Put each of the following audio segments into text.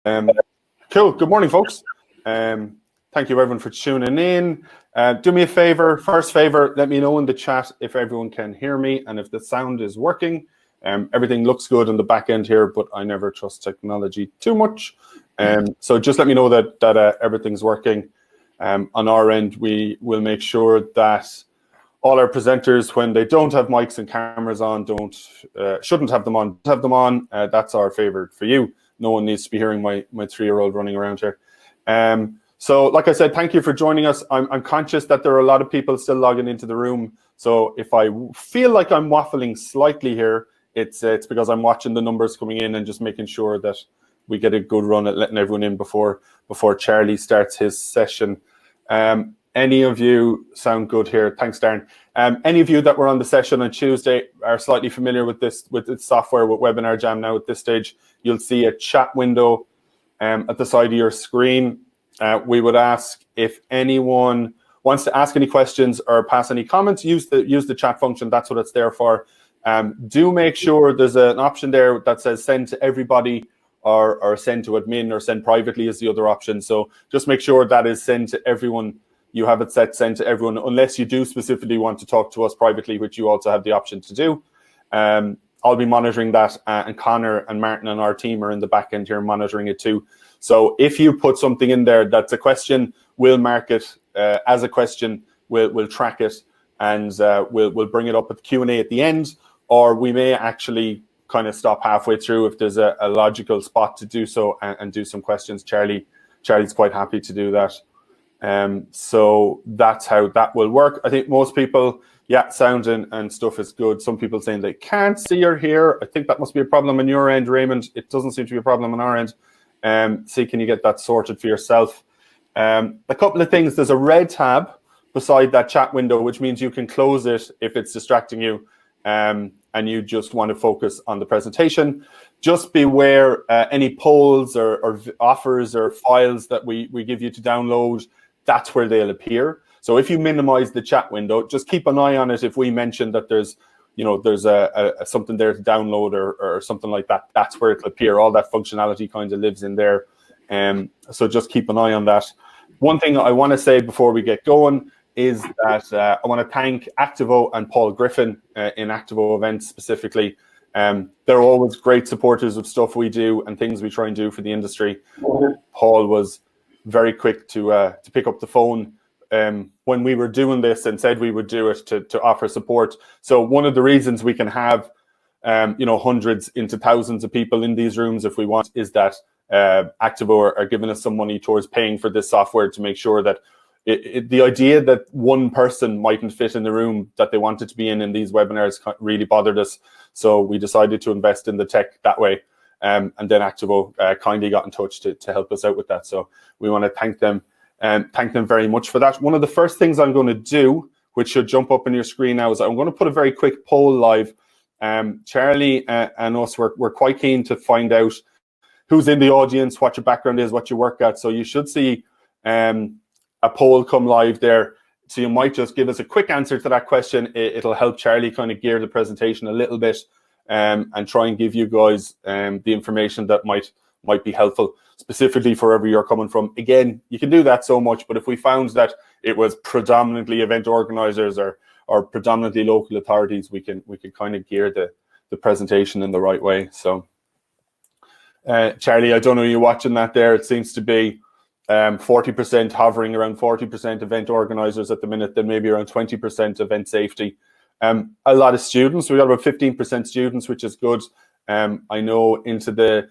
Cool. Good morning, folks. Thank you, everyone, for tuning in. Do me a favor. First favor, let me know in the chat if everyone can hear me and if the sound is working. Everything looks good on the back end here, but I never trust technology too much. So just let me know that everything's working. On our end, we will make sure that all our presenters, when they don't have mics and cameras on, shouldn't have them on. Have them on. That's our favor for you. No one needs to be hearing my 3-year-old running around here. So, like I said, thank you for joining us. I'm conscious that there are a lot of people still logging into the room. So if I feel like I'm waffling slightly here, it's because I'm watching the numbers coming in and just making sure that we get a good run at letting everyone in before Charlie starts his session. Any of you sound good here? Thanks, Darren. Any of you that were on the session on Tuesday are slightly familiar with this software, with Webinar Jam now at this stage. You'll see a chat window at the side of your screen. We would ask if anyone wants to ask any questions or pass any comments, use the chat function. That's what it's there for. Do make sure there's an option there that says send to everybody or send to admin or send privately is the other option. So just make sure that is send to everyone. You have it set send to everyone, unless you do specifically want to talk to us privately, which you also have the option to do. I'll be monitoring that, and Connor and Martin and our team are in the back end here monitoring it too. So if you put something in there that's a question, we'll mark it as a question. We'll track it, and we'll bring it up at the Q&A at the end, or we may actually kind of stop halfway through if there's a logical spot to do so and do some questions. Charlie's quite happy to do that. So that's how that will work. I think most people, sound and stuff is good. Some people saying they can't see or hear. I think that must be a problem on your end, Raymond. It doesn't seem to be a problem on our end. See, can you get that sorted for yourself? A couple of things. There's a red tab beside that chat window, which means you can close it if it's distracting you, and you just want to focus on the presentation. Just beware any polls or offers or files that we give you to download. That's where they'll appear. So if you minimize the chat window, just keep an eye on it. If we mention that there's something there to download or something like that, that's where it'll appear. All that functionality kind of lives in there. So just keep an eye on that. One thing I want to say before we get going is that I want to thank Actavo and Paul Griffin in Actavo Events specifically. They're always great supporters of stuff we do and things we try and do for the industry. Paul was very quick to pick up the phone when we were doing this and said we would do it to offer support. So one of the reasons we can have hundreds into thousands of people in these rooms if we want is that Actavo are giving us some money towards paying for this software to make sure that the idea that one person mightn't fit in the room that they wanted to be in these webinars really bothered us. So we decided to invest in the tech that way. And then Actavo kindly got in touch to help us out with that. So we want to thank them very much for that. One of the first things I'm going to do, which should jump up on your screen now, is I'm going to put a very quick poll live. Charlie and us, we're quite keen to find out who's in the audience, what your background is, what you work at. So you should see a poll come live there. So you might just give us a quick answer to that question. It'll help Charlie kind of gear the presentation a little bit and try and give you guys the information that might be helpful, specifically for wherever you're coming from. Again, you can do that so much, but if we found that it was predominantly event organizers or predominantly local authorities, we can kind of gear the presentation in the right way. So Charlie, I don't know, you're watching that there. It seems to be 40%, hovering around 40% event organizers at the minute, then maybe around 20% event safety. A lot of students, we got about 15% students, which is good. I know into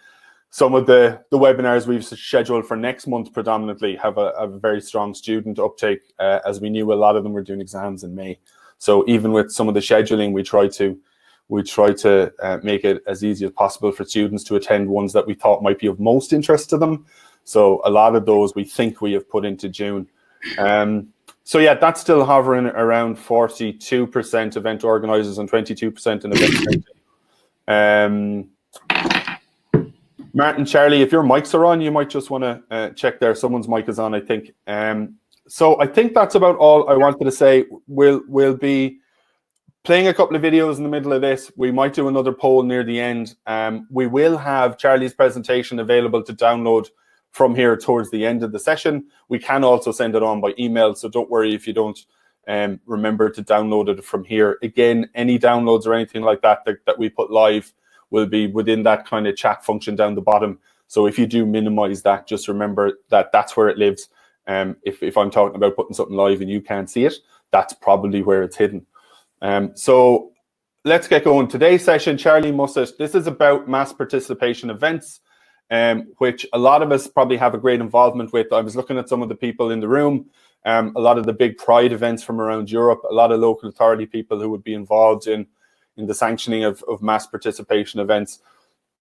some of the webinars we've scheduled for next month predominantly have a very strong student uptake, as we knew a lot of them were doing exams in May. So even with some of the scheduling, we try to make it as easy as possible for students to attend ones that we thought might be of most interest to them. So a lot of those we think we have put into June. So yeah, that's still hovering around 42% event organizers and 22% in event safety. Martin, Charlie, if your mics are on, you might just want to check there. Someone's mic is on, I think. So I think that's about all I wanted to say. We'll be playing a couple of videos in the middle of this. We might do another poll near the end. We will have Charlie's presentation available to download from here towards the end of the session. We can also send it on by email, so don't worry if you don't remember to download it from here. Again, any downloads or anything like that we put live will be within that kind of chat function down the bottom. So if you do minimize that, just remember that that's where it lives. If I'm talking about putting something live and you can't see it, that's probably where it's hidden. So let's get going. Today's session, Charlie Mussett, this is about mass participation events, which a lot of us probably have a great involvement with. I was looking at some of the people in the room, a lot of the big Pride events from around Europe, a lot of local authority people who would be involved in the sanctioning of mass participation events.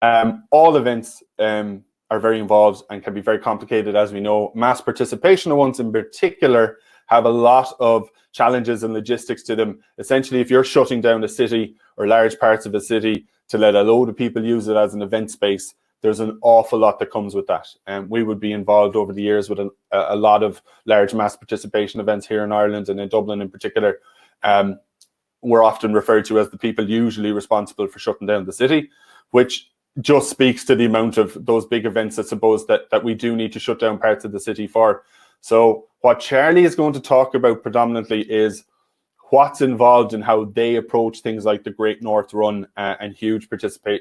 All events are very involved and can be very complicated, as we know. Mass participation ones in particular have a lot of challenges and logistics to them. Essentially, if you're shutting down a city or large parts of a city to let a load of people use it as an event space, there's an awful lot that comes with that. And we would be involved over the years with a lot of large mass participation events here in Ireland and in Dublin in particular. We're often referred to as the people usually responsible for shutting down the city, which just speaks to the amount of those big events, I suppose, that we do need to shut down parts of the city for. So what Charlie is going to talk about predominantly is what's involved in how they approach things like the Great North Run and huge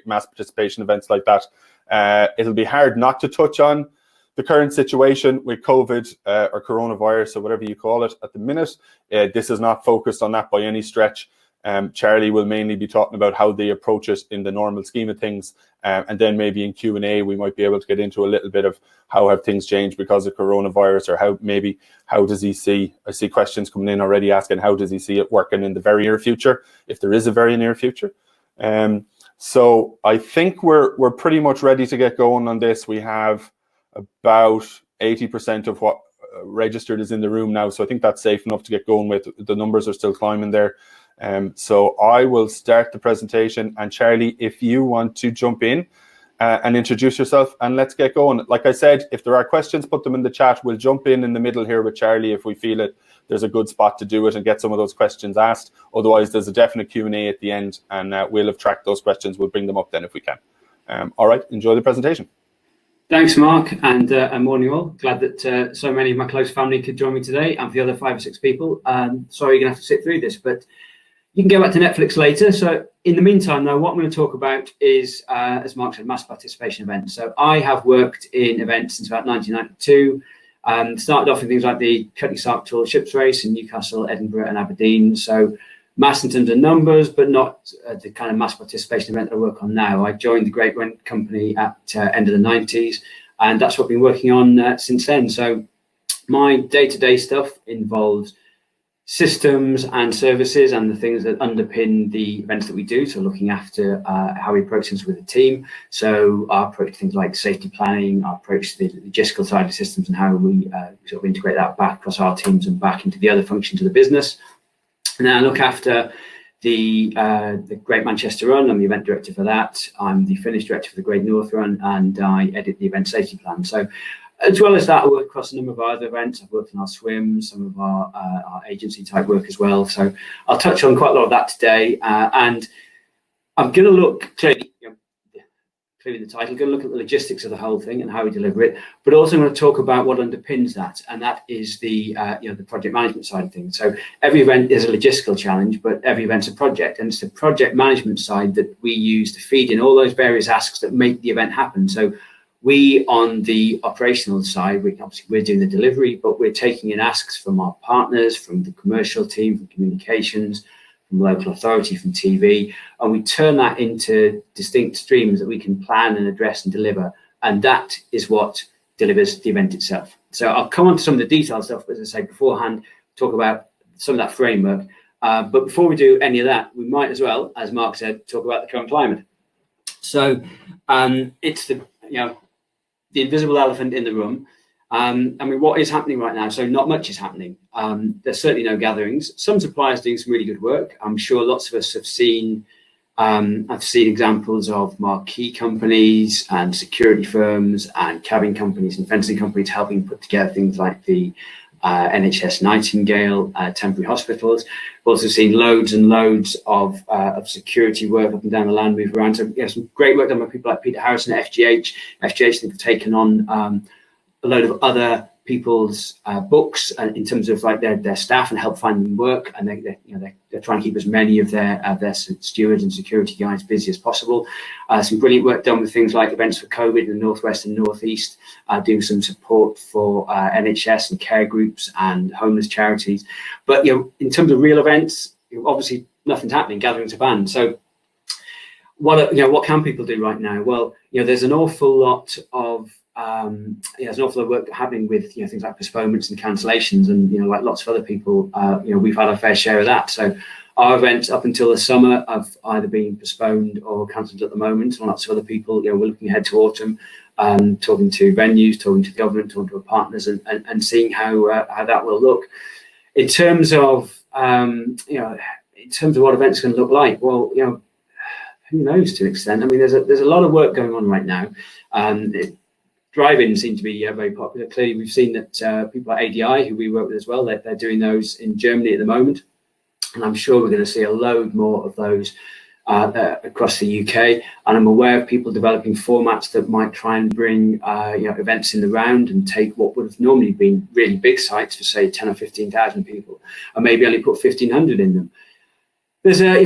mass participation events like that. It'll be hard not to touch on the current situation with COVID or coronavirus or whatever you call it at the minute. This is not focused on that by any stretch. Charlie will mainly be talking about how they approach it in the normal scheme of things. And then maybe in Q&A, we might be able to get into a little bit of how have things changed because of coronavirus, or how does he see, I see questions coming in already asking, how does he see it working in the very near future, if there is a very near future. So I think we're pretty much ready to get going on this. We have about 80% of what registered is in the room now. So I think that's safe enough to get going with. The numbers are still climbing there. So I will start the presentation, and Charlie, if you want to jump in and introduce yourself, and let's get going. Like I said, if there are questions, put them in the chat. We'll jump in the middle here with Charlie if we feel it. There's a good spot to do it and get some of those questions asked. Otherwise, there's a definite Q&A at the end, and we'll have tracked those questions. We'll bring them up then if we can. All right, enjoy the presentation. Thanks, Mark, and morning all. Glad that so many of my close family could join me today, and for the other 5 or 6 people. Sorry you're going to have to sit through this, but you can go back to Netflix later. So in the meantime, though, what I'm going to talk about is, as Mark said, mass participation events. So I have worked in events since about 1992. Started off in things like the Cutting Sark Tall Ships Race in Newcastle, Edinburgh and Aberdeen. So mass in terms of numbers, but not the kind of mass participation event that I work on now. I joined the Great Rent Company at end of the 90s, and that's what I've been working on since then. So my day-to-day stuff involves systems and services and the things that underpin the events that we do. So looking after how we approach things with the team. So our approach to things like safety planning, our approach to the logistical side of systems, and how we sort of integrate that back across our teams and back into the other functions of the business. And then I look after the Great Manchester Run. I'm the event director for that. I'm the Finnish director for the Great North Run, and I edit the event safety plan. So as well as that, I work across a number of our other events. I've worked on our swims, some of our agency type work as well. So I'll touch on quite a lot of that today. And I'm going to look, clearly the title, going to look at the logistics of the whole thing and how we deliver it, but also I'm going to talk about what underpins that, and that is the the project management side of things. So every event is a logistical challenge, but every event's a project, and it's the project management side that we use to feed in all those various asks that make the event happen. So we, on the operational side, we're doing the delivery, but we're taking in asks from our partners, from the commercial team, from communications, from local authority, from TV, and we turn that into distinct streams that we can plan and address and deliver, and that is what delivers the event itself. So I'll come on to some of the detailed stuff, but as I say beforehand, talk about some of that framework. But before we do any of that, we might as well, as Mark said, talk about the current climate. So it's the invisible elephant in the room. I mean, what is happening right now? So not much is happening. There's certainly no gatherings. Some suppliers doing some really good work. I'm sure lots of us have seen, I've seen examples of marquee companies and security firms and cabin companies and fencing companies helping put together things like the NHS Nightingale, temporary hospitals. We've also seen loads and loads of security work up and down the land, move around. So some great work done by people like Peter Harrison at FGH. FGH, I think, have taken on a load of other people's books in terms of like their staff and help find them work, and they're trying to keep as many of their stewards and security guys busy as possible. Some brilliant work done with things like Events for COVID in the Northwest and Northeast, doing some support for NHS and care groups and homeless charities. But in terms of real events, obviously nothing's happening, gatherings are banned. So what can people do right now? Well, there's an awful lot of there's an awful lot of work happening with things like postponements and cancellations, and like lots of other people, we've had our fair share of that. So our events up until the summer have either been postponed or cancelled at the moment, and lots of other people, we're looking ahead to autumn, talking to venues, talking to the government, talking to our partners, and seeing how that will look. In terms of what events are going to look like, well, who knows to an extent. I mean, there's a lot of work going on right now. Drive-ins seem to be very popular. Clearly, we've seen that people like ADI, who we work with as well, they're doing those in Germany at the moment. And I'm sure we're going to see a load more of those across the UK. And I'm aware of people developing formats that might try and bring events in the round and take what would have normally been really big sites for, say, 10 or 15,000 people, and maybe only put 1,500 in them. There's a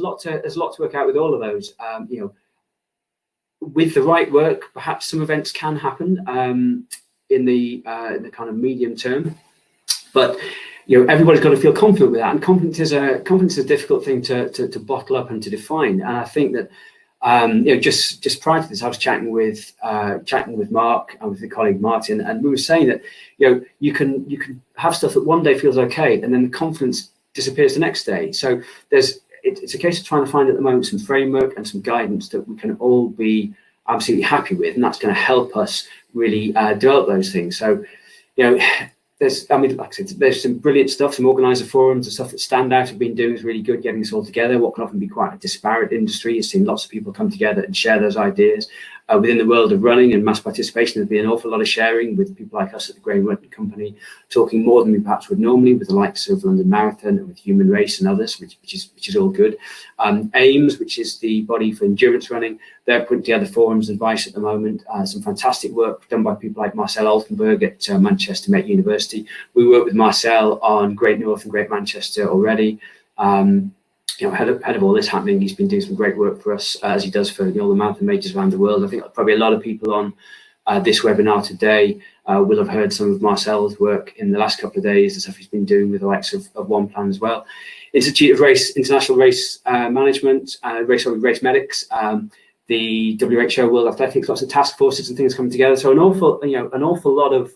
lot to work out with all of those. With the right work, perhaps some events can happen in the kind of medium term, but everybody's got to feel confident with that. And confidence is a difficult thing to bottle up and to define. And I think that just prior to this, I was chatting with Mark and with the colleague Martin, and we were saying that you can have stuff that one day feels okay, and then the confidence disappears the next day. So it's a case of trying to find at the moment some framework and some guidance that we can all be absolutely happy with, and that's going to help us really develop those things. So, like I said, there's some brilliant stuff, some organizer forums and stuff that Stand Out have been doing is really good, getting us all together. What can often be quite a disparate industry is seeing lots of people come together and share those ideas. Within the world of running and mass participation, there's been an awful lot of sharing with people like us at the Graham Running Company, talking more than we perhaps would normally, with the likes of London Marathon and with Human Race and others, which is all good. AIMS, which is the body for endurance running, they're putting together forums and advice at the moment. Some fantastic work done by people like Marcel Altenberg at Manchester Met University. We work with Marcel on Great North and Great Manchester already. Ahead of all this happening, he's been doing some great work for us, as he does for all the mountain majors around the world. I think probably a lot of people on this webinar today will have heard some of Marcel's work in the last couple of days, the stuff he's been doing with the likes of One Plan as well. Institute of International Race Management, Race Medics, the WHO, World Athletics, lots of task forces and things coming together. So an awful lot of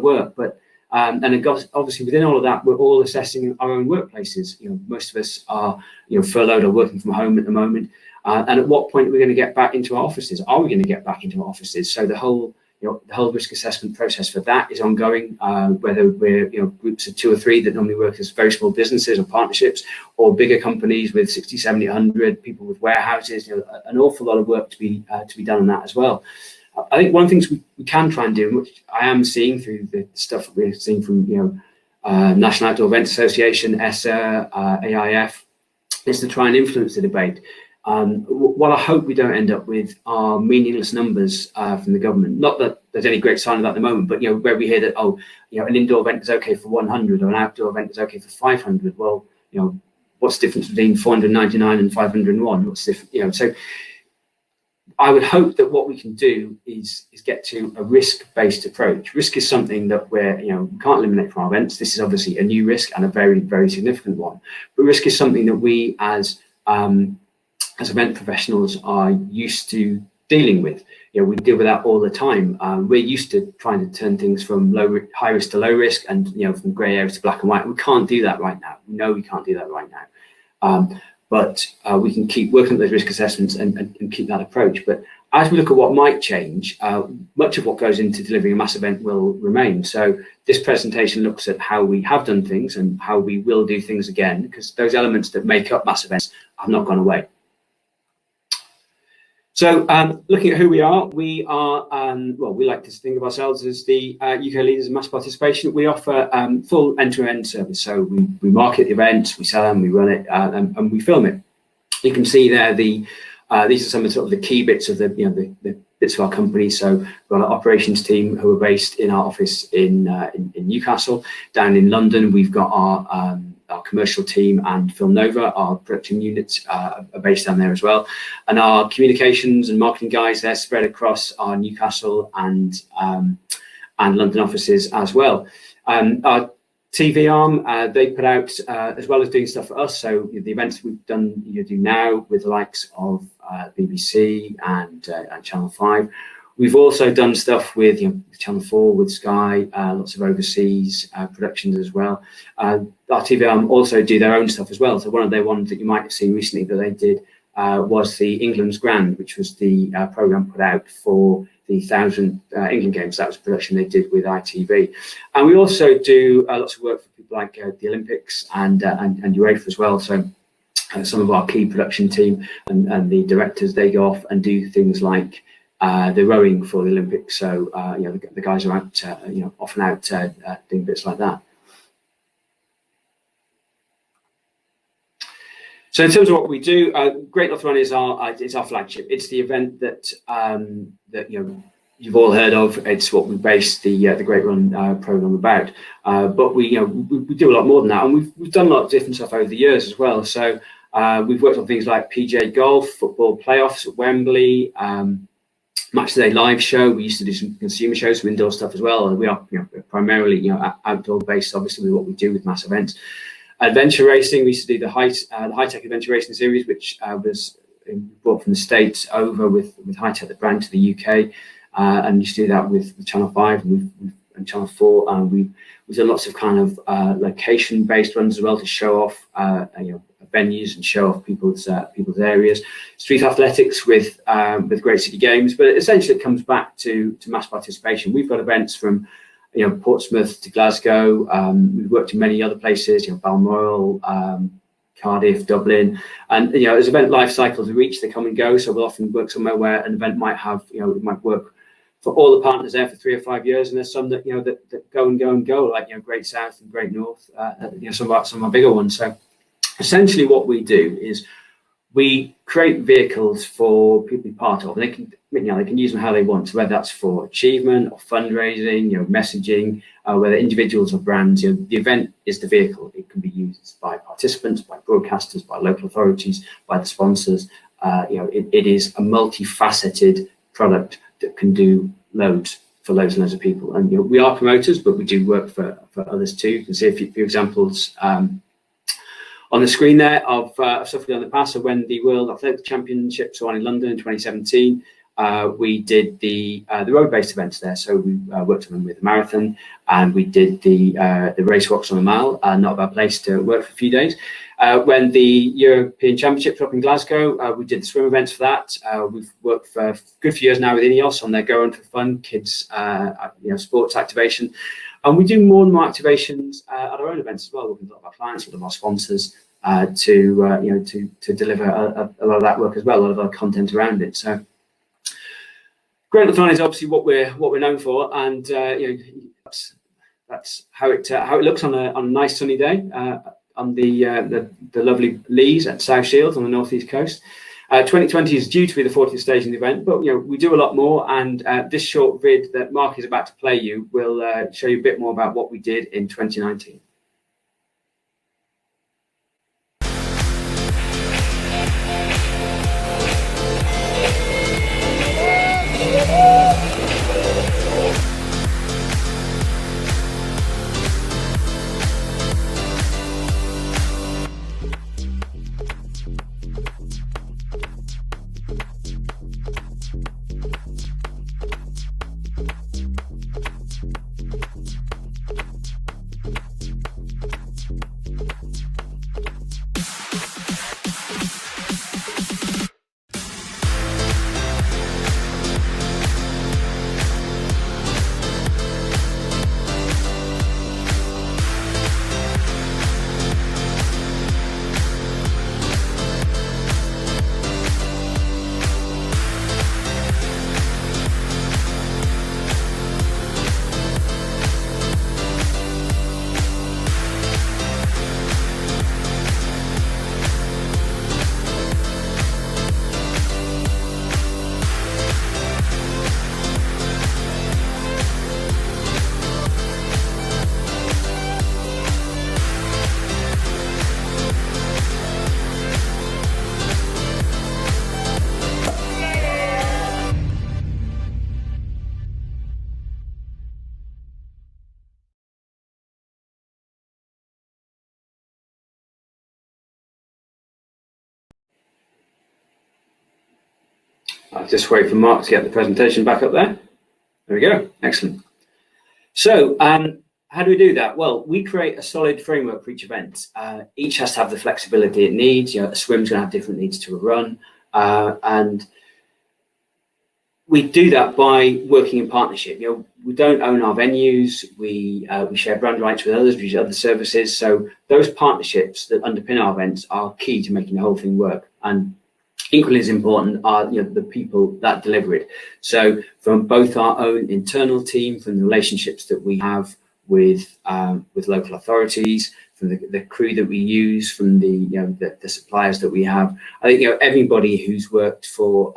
work, but. And obviously within all of that, we're all assessing our own workplaces. Most of us are furloughed or working from home at the moment. And at what point are we going to get back into our offices? Are we going to get back into our offices? So the whole risk assessment process for that is ongoing. Whether we're groups of 2 or 3 that normally work as very small businesses or partnerships, or bigger companies with 60, 70, 100 people with warehouses. An awful lot of work to be done on that as well. I think one of the things we can try and do, which I am seeing through the stuff that we're seeing from National Outdoor Events Association, ESSA, AIF, is to try and influence the debate. What I hope we don't end up with are meaningless numbers from the government. Not that there's any great sign of that at the moment, but where we hear that an indoor event is okay for 100 or an outdoor event is okay for 500. Well, what's the difference between 499 and 501? What's different? So I would hope that what we can do is get to a risk-based approach. Risk is something that we can't eliminate from our events. This is obviously a new risk and a very, very significant one. But risk is something that we as event professionals are used to dealing with. We deal with that all the time. We're used to trying to turn things from high risk to low risk, and from grey areas to black and white. We can't do that right now. We know we can't do that right now. But we can keep working at those risk assessments and keep that approach. But as we look at what might change, much of what goes into delivering a mass event will remain. So this presentation looks at how we have done things and how we will do things again, because those elements that make up mass events have not gone away. So looking at who we are, well, we like to think of ourselves as the UK leaders in mass participation. We offer full end-to-end service. So we market the events, we sell them, we run it, and we film it. You can see there these are some of the key bits of the bits of our company. So we've got our operations team who are based in our office in Newcastle. Down in London, we've got our commercial team, and Film Nova, our production units, are based down there as well. And our communications and marketing guys, they're spread across our Newcastle and London offices as well. Our TV arm, they put out, as well as doing stuff for us, so the events we've done, do now with the likes of BBC and Channel 5. We've also done stuff with Channel 4, with Sky, lots of overseas productions as well. Our TV arm also do their own stuff as well. So one of their ones that you might have seen recently that they did was the England's Grand, which was the programme put out for the 1,000 England games. That was a production they did with ITV. And we also do lots of work for people like the Olympics and UEFA as well. So some of our key production team and the directors, they go off and do things like the rowing for the Olympics. So the guys are out, often out doing bits like that. So in terms of what we do, Great North Run is our flagship. It's the event that you've all heard of. It's what we base the Great Run program about. But we do a lot more than that, and we've done a lot of different stuff over the years as well. So we've worked on things like PGA Golf, football playoffs at Wembley, Match Today live show. We used to do some consumer shows, some indoor stuff as well. And we are primarily outdoor based, obviously, with what we do with mass events. Adventure racing, we used to do the high-tech adventure racing series, which was brought from the States over with high-tech, the brand, to the UK, and used to do that with Channel 5 and Channel 4. We've done lots of kind of location-based runs as well to show off venues and show off people's areas. Street athletics with Great City Games, but essentially it comes back to mass participation. We've got events from Portsmouth to Glasgow. We've worked in many other places, Balmoral, Cardiff, Dublin, and as event life cycles reach, they come and go. So we'll often work somewhere where an event might have, it might work for all the partners there for 3 or 5 years, and there's some that that go and go and go, like Great South and Great North, some of our bigger ones. So essentially, what we do is we create vehicles for people to be part of. They can use them how they want. So whether that's for achievement or fundraising, messaging, whether individuals or brands, the event is the vehicle. It can be used by participants, by broadcasters, by local authorities, by the sponsors. It is a multifaceted product that can do loads for loads and loads of people. And we are promoters, but we do work for others too. You can see a few examples on the screen there of stuff we've done in the past. So when the World Athletics Championships were on in London in 2017, we did the road-based events there. So we worked on them with the marathon, and we did the race walks on the mile. Not a bad place to work for a few days. When the European Championships were up in Glasgow, we did the swim events for that. We've worked for a good few years now with INEOS on their Go Run for Fun kids, sports activation. And we do more and more activations at our own events as well, with a lot of our clients, with our sponsors, to deliver a lot of that work as well, a lot of our content around it. So Great North Run is obviously what we're known for, and that's how it looks on a nice sunny day on the lovely Lees at South Shields on the northeast coast. 2020 is due to be the 40th stage in the event, but we do a lot more, and this short vid that Mark is about to play you will show you a bit more about what we did in 2019. I'll just wait for Mark to get the presentation back up there. There we go. Excellent. So how do we do that? Well, we create a solid framework for each event. Each has to have the flexibility it needs. A swim's going to have different needs to a run. And we do that by working in partnership. We don't own our venues. We share brand rights with others, we use other services. So those partnerships that underpin our events are key to making the whole thing work. And equally as important are the people that deliver it. So from both our own internal team, from the relationships that we have with local authorities, from the crew that we use, from the suppliers that we have. I think everybody who's worked for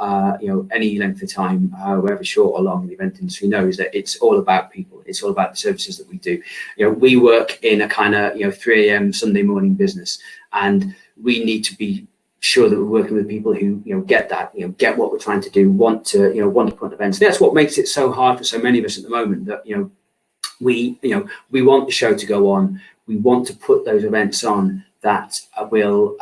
any length of time, however short or long the event industry, knows that it's all about people. It's all about the services that we do. We work in a kind of 3 a.m. Sunday morning business, and we need to be sure that we're working with people who get that, get what we're trying to do, want to put on events. And that's what makes it so hard for so many of us at the moment. That we want the show to go on. We want to put those events on that will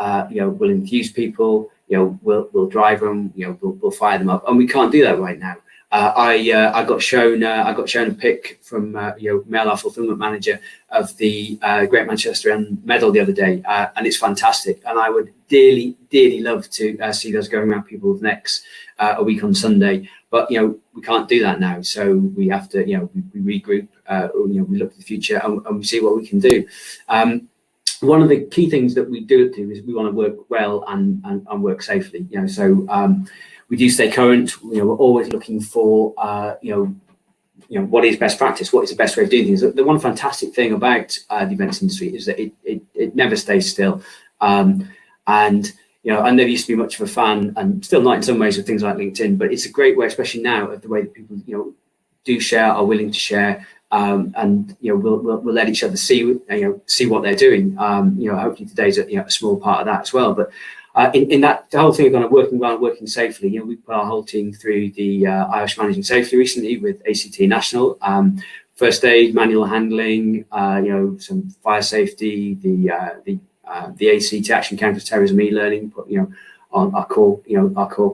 infuse people. We'll drive them. We'll fire them up, and we can't do that right now. I got shown a pic from Mel, our fulfillment manager, of the Great Manchester End medal the other day, and it's fantastic. And I would dearly love to see those going around people's necks a week on Sunday, but we can't do that now. So we have to we regroup. We look at the future and we see what we can do. One of the key things that we do is we want to work well and work safely. We do stay current. We're always looking for what is best practice, what is the best way of doing things. The one fantastic thing about the events industry is that it never stays still. I never used to be much of a fan, and still not in some ways, of things like LinkedIn, but it's a great way, especially now, of the way that people do share, are willing to share, and we'll let each other see what they're doing. Hopefully today's a small part of that as well. But in that, the whole thing of kind of working well, working safely, we put our whole team through the Irish Managing Safely recently with ACT National. First aid, manual handling, some fire safety, the ACT Action Counters Terrorism e-learning, on our core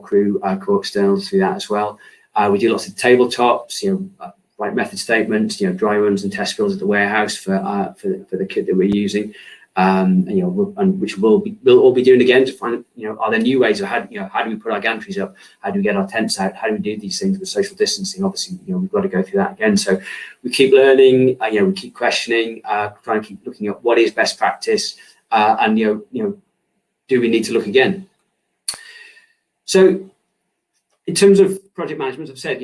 crew, our core externals through that as well. We do lots of tabletops, like method statements, dry runs and test spills at the warehouse for the kit that we're using. Which we'll all be doing again to find, are there new ways of how do we put our gantries up? How do we get our tents out? How do we do these things with social distancing? Obviously, we've got to go through that again. So we keep learning, we keep questioning, trying to keep looking at what is best practice, and do we need to look again? So in terms of project management, I've said,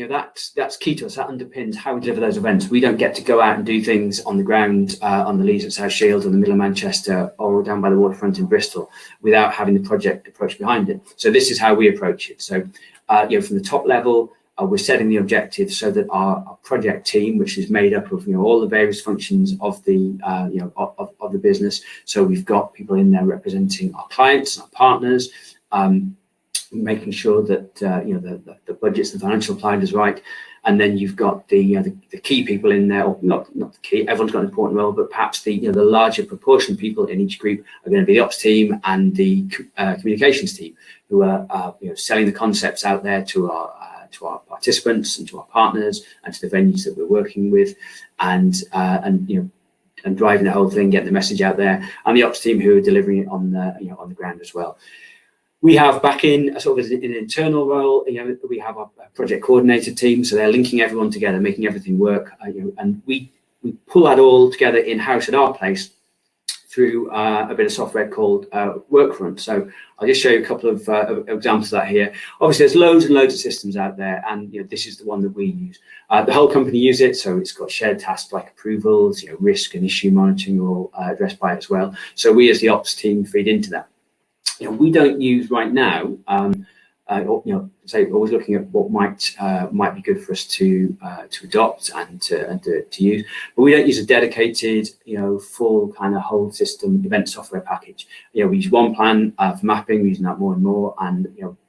that's key to us. That underpins how we deliver those events. We don't get to go out and do things on the ground on the Lees at South Shields, or the middle of Manchester, or down by the waterfront in Bristol without having the project approach behind it. So this is how we approach it. So, from the top level, we're setting the objectives so that our project team, which is made up of all the various functions of the of the business. So we've got people in there representing our clients, our partners. Making sure that the budgets, the financial plan is right, and then you've got the key people in there, or not the key. Everyone's got an important role, but perhaps the larger proportion of people in each group are going to be the ops team and the communications team, who are selling the concepts out there to our participants and to our partners and to the venues that we're working with, and driving the whole thing, getting the message out there, and the ops team who are delivering it on the ground as well. We have back in sort of an internal role, we have our project coordinator team, so they're linking everyone together, making everything work, and we pull that all together in-house at our place through a bit of software called Workfront. So I'll just show you a couple of examples of that here. Obviously, there's loads and loads of systems out there, and this is the one that we use. The whole company use it, so it's got shared tasks like approvals, risk and issue monitoring are all addressed by it as well. So we as the ops team feed into that. We don't use right now, always looking at what might be good for us to adopt and to use, but we don't use a dedicated, full kind of whole system event software package. We use one plan for mapping, we're using that more and more, and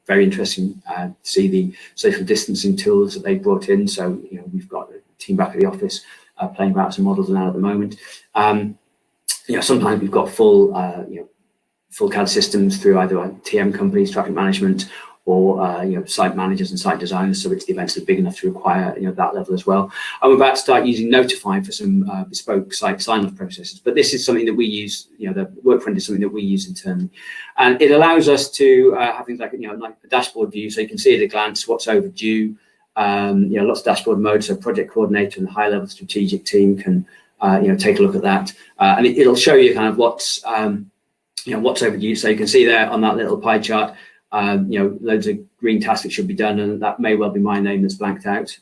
very interesting to see the social distancing tools that they brought in. So we've got a team back at the office playing about some models now at the moment. Sometimes we've got full CAD systems through either TM companies, traffic management, or site managers and site designers, so which the events are big enough to require that level as well. And we're about to start using Notify for some bespoke site sign-off processes. But this is something that we use, the Workfriend is something that we use internally, and it allows us to have things like like a dashboard view, so you can see at a glance what's overdue. Lots of dashboard mode, so project coordinator and the high-level strategic team can take a look at that, and it'll show you kind of what's what's overdue. So you can see there on that little pie chart, loads of green tasks that should be done, and that may well be my name that's blanked out.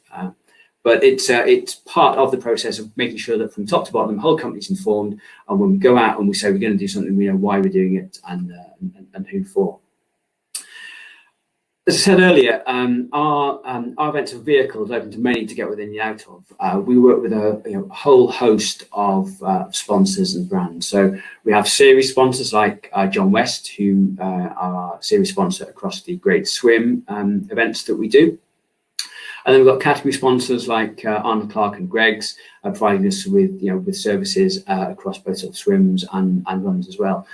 But it's part of the process of making sure that from top to bottom, the whole company's informed, and when we go out and we say we're going to do something, we know why we're doing it and who for. As I said earlier, our events are vehicles open to many to get within and out of. We work with a whole host of sponsors and brands. So we have series sponsors like John West, who are our series sponsor across the Great Swim events that we do. And then we've got category sponsors like Arnold Clark and Greggs, providing us with services across both sort of swims and runs as well.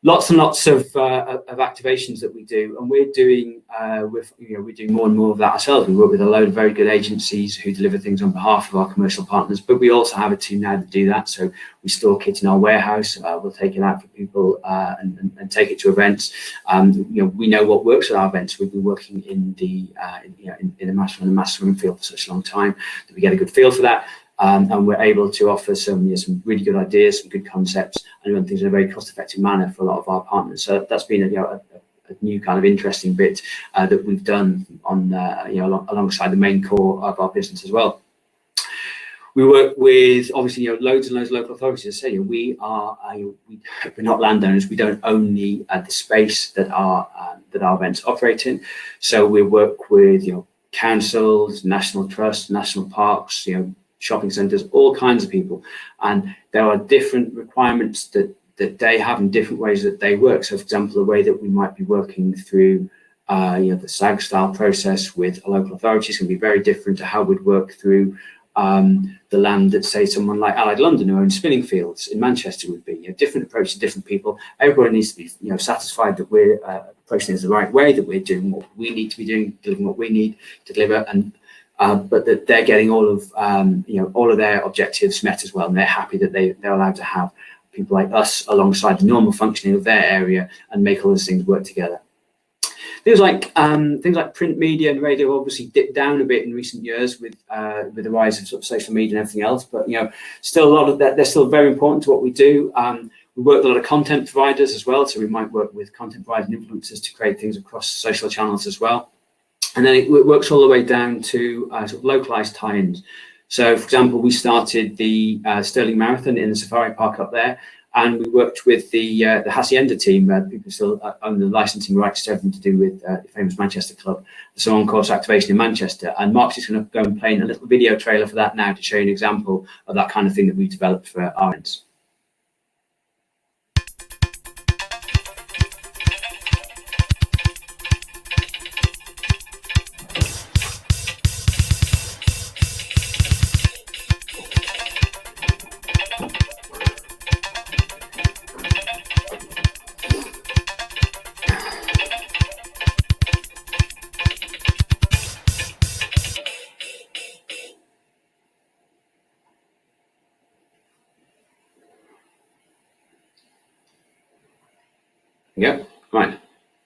Lots and lots of activations that we do, and we're doing we're doing more and more of that ourselves. We work with a load of very good agencies who deliver things on behalf of our commercial partners, but we also have a team now that do that. So we store kit in our warehouse. We'll take it out for people and take it to events. We know what works at our events. We've been working in the mass run and mass swim field for such a long time that we get a good feel for that. And we're able to offer some really good ideas, some good concepts, and run things in a very cost-effective manner for a lot of our partners. So that's been a new kind of interesting bit that we've done on alongside the main core of our business as well. We work with obviously loads and loads of local authorities. As I say, we're not landowners. We don't own the space that our events operate in. So we work with councils, national trusts, national parks, shopping centres, all kinds of people, and there are different requirements that they have in different ways that they work. So, for example, the way that we might be working through the SAG style process with a local authority is going to be very different to how we'd work through the land that, say, someone like Allied London who owns spinning fields in Manchester would be. Different approach to different people. Everybody needs to be satisfied that we're approaching this the right way, that we're doing what we need to be doing, delivering what we need to deliver, and but that they're getting all of their objectives met as well, and they're happy that they're allowed to have people like us alongside the normal functioning of their area and make all those things work together. Things like print media and radio obviously dipped down a bit in recent years with the rise of sort of social media and everything else, but still a lot of that, they're still very important to what we do. We work with a lot of content providers as well, so we might work with content providers and influencers to create things across social channels as well. And then it works all the way down to sort of localized tie-ins. So, for example, we started the Stirling Marathon in the safari park up there, and we worked with the Hacienda team. People still own the licensing rights to everything to do with the famous Manchester club, the So On Course activation in Manchester. And Mark's just going to go and play in a little video trailer for that now to show you an example of that kind of thing that we've developed for our events. Yep, right,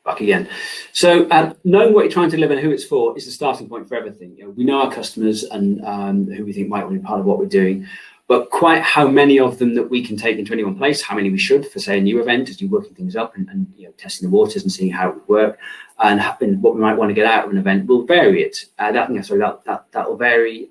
back again. So knowing what you're trying to deliver and who it's for is the starting point for everything. We know our customers and who we think might want to be part of what we're doing, but quite how many of them that we can take into any one place, how many we should for, say, a new event as you're working things up and testing the waters and seeing how it would work, and what we might want to get out of an event will vary it. That will vary.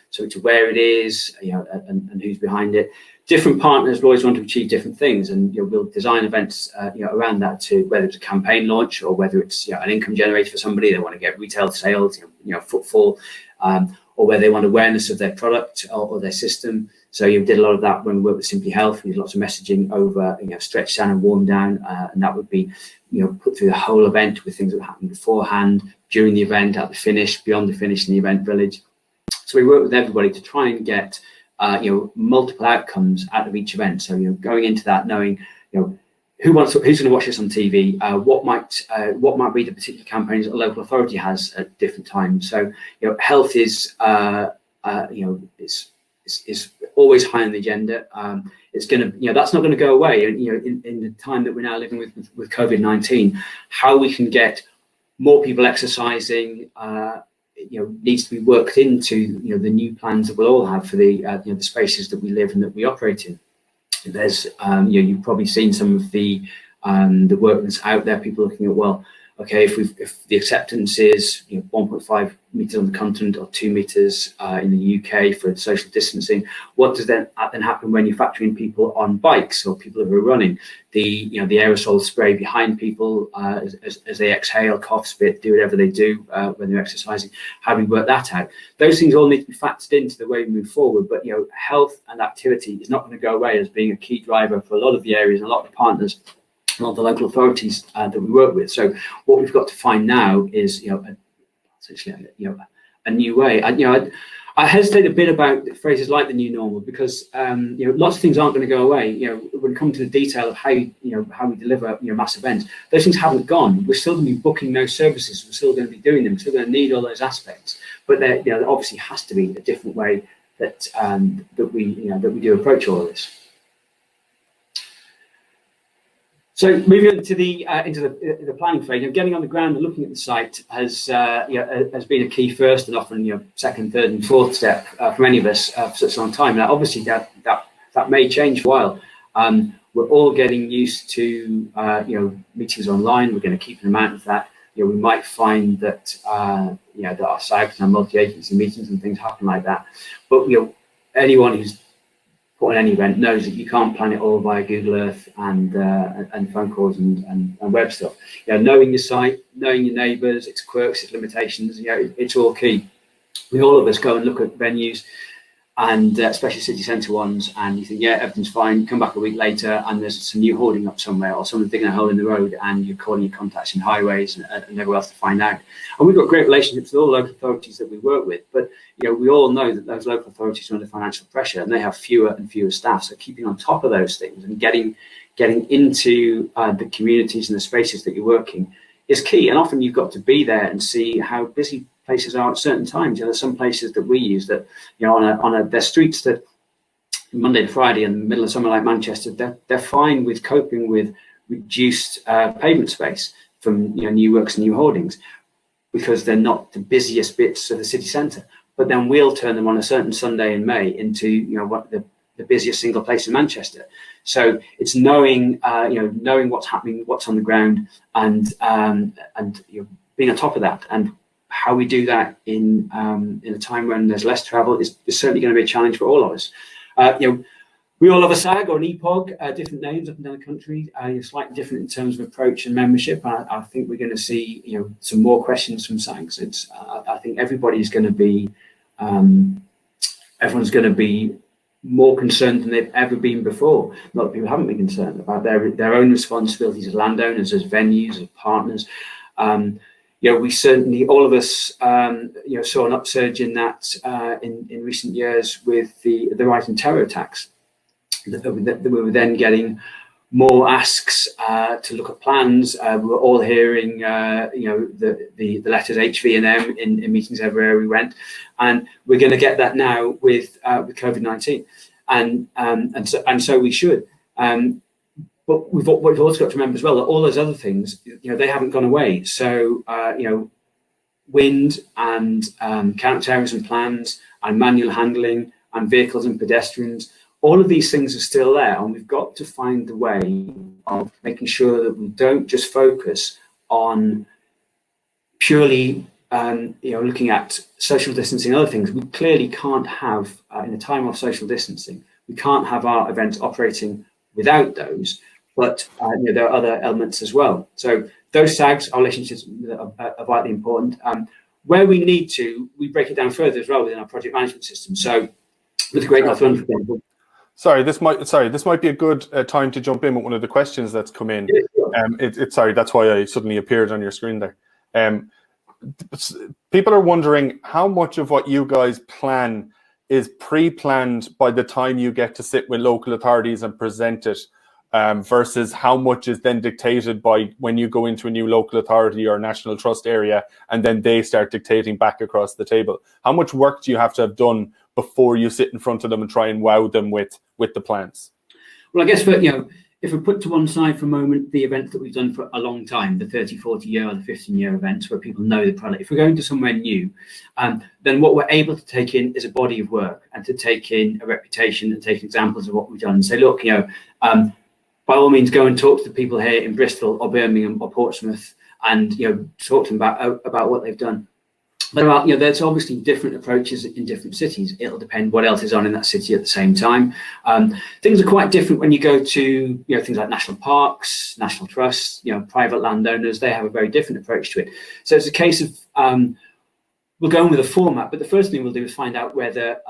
So to where it is, and who's behind it. Different partners will always want to achieve different things, and we'll design events around that too, whether it's a campaign launch or whether it's an income generator for somebody. They want to get retail sales, footfall, or where they want awareness of their product or their system. So you did a lot of that when we worked with Simply Health. We did lots of messaging over stretch down and warm down, and that would be put through the whole event with things that happen beforehand, during the event, at the finish, beyond the finish in the event village. So we work with everybody to try and get multiple outcomes out of each event. So going into that knowing who's going to watch this on TV? What might be the particular campaigns that a local authority has at different times? So, health is is always high on the agenda. It's going to, that's not going to go away. And in the time that we're now living with COVID-19, how we can get more people exercising, needs to be worked into the new plans that we'll all have for the the spaces that we live and that we operate in. There's you've probably seen some of the work that's out there. People looking at, well, okay, if the acceptance is 1.5 meters on the continent or 2 meters in the UK for social distancing, what does then happen when you're factoring people on bikes or people who are running? The the aerosol spray behind people as they exhale, cough, spit, do whatever they do when they're exercising. How do we work that out? Those things all need to be factored into the way we move forward. But health and activity is not going to go away as being a key driver for a lot of the areas and a lot of the partners, a lot of the local authorities that we work with. So what we've got to find now is essentially a new way. I hesitate a bit about phrases like the new normal because lots of things aren't going to go away. When it comes to the detail of how how we deliver mass events, those things haven't gone. We're still going to be booking those services. We're still going to be doing them. We're still going to need all those aspects. But there obviously has to be a different way that we do approach all of this. So moving on to into the planning phase, getting on the ground and looking at the site has been a key first and often second, third, and fourth step for many of us for such a long time. Now, obviously, that may change for a while. We're all getting used to meetings online. We're going to keep an amount of that. We might find that that our SAGs and our multi-agency meetings and things happen like that. But anyone who's on any event knows that you can't plan it all via Google Earth and phone calls and web stuff. Knowing your site, knowing your neighbours, its quirks, its limitations, it's all key. All of us go and look at venues, and especially city centre ones, and you think, everything's fine. You come back a week later, and there's some new hoarding up somewhere, or someone digging a hole in the road, and you're calling your contacts in highways and everywhere else to find out. And we've got great relationships with all local authorities that we work with, but we all know that those local authorities are under financial pressure, and they have fewer and fewer staff. So keeping on top of those things and getting into the communities and the spaces that you're working is key. And often you've got to be there and see how busy places are at certain times. There's some places that we use that on their streets that Monday to Friday in the middle of somewhere like Manchester, they're fine with coping with reduced pavement space from new works and new hoardings because they're not the busiest bits of the city centre. But then we'll turn them on a certain Sunday in May into what the busiest single place in Manchester. So it's knowing what's happening, what's on the ground, and being on top of that. And how we do that in a time when there's less travel is certainly going to be a challenge for all of us. We all have a SAG or an EPOG, different names up and down the country. Slightly different in terms of approach and membership. I think we're going to see some more questions from SAGs. I think everybody's going to be everyone's going to be more concerned than they've ever been before. A lot of people haven't been concerned about their own responsibilities as landowners, as venues, as partners. We certainly, all of us, saw an upsurge in that in recent years with the rise in terror attacks. That we were then getting more asks to look at plans. We were all hearing, the letters HV and M in meetings everywhere we went, and we're going to get that now with COVID-19, and so we should. But we've also got to remember as well that all those other things, they haven't gone away. So, wind and counter-terrorism plans and manual handling and vehicles and pedestrians, all of these things are still there. And we've got to find the way of making sure that we don't just focus on purely, looking at social distancing and other things. We clearly can't have, in a time of social distancing, we can't have our events operating without those. But there are other elements as well. So those SAGs, our relationships are vitally important. Where we need to, we break it down further as well within our project management system. So with Great North London, for example. Sorry, this might be a good time to jump in with one of the questions that's come in. Yeah, sure. That's why I suddenly appeared on your screen there. People are wondering how much of what you guys plan is pre-planned by the time you get to sit with local authorities and present it. versus how much is then dictated by when you go into a new local authority or national trust area, and then they start dictating back across the table? How much work do you have to have done before you sit in front of them and try and wow them with the plans? Well, I guess if we put to one side for a moment the events that we've done for a long time, the 30, 40 year or the 15-year events where people know the product, if we're going to somewhere new, then what we're able to take in is a body of work, and to take in a reputation and take examples of what we've done and say, look, by all means, go and talk to the people here in Bristol or Birmingham or Portsmouth, and talk to them about what they've done. But there's obviously different approaches in different cities. It'll depend what else is on in that city at the same time. Things are quite different when you go to things like national parks, national trusts, private landowners. They have a very different approach to it. So it's a case of we'll go in with a format, but the first thing we'll do is find out whether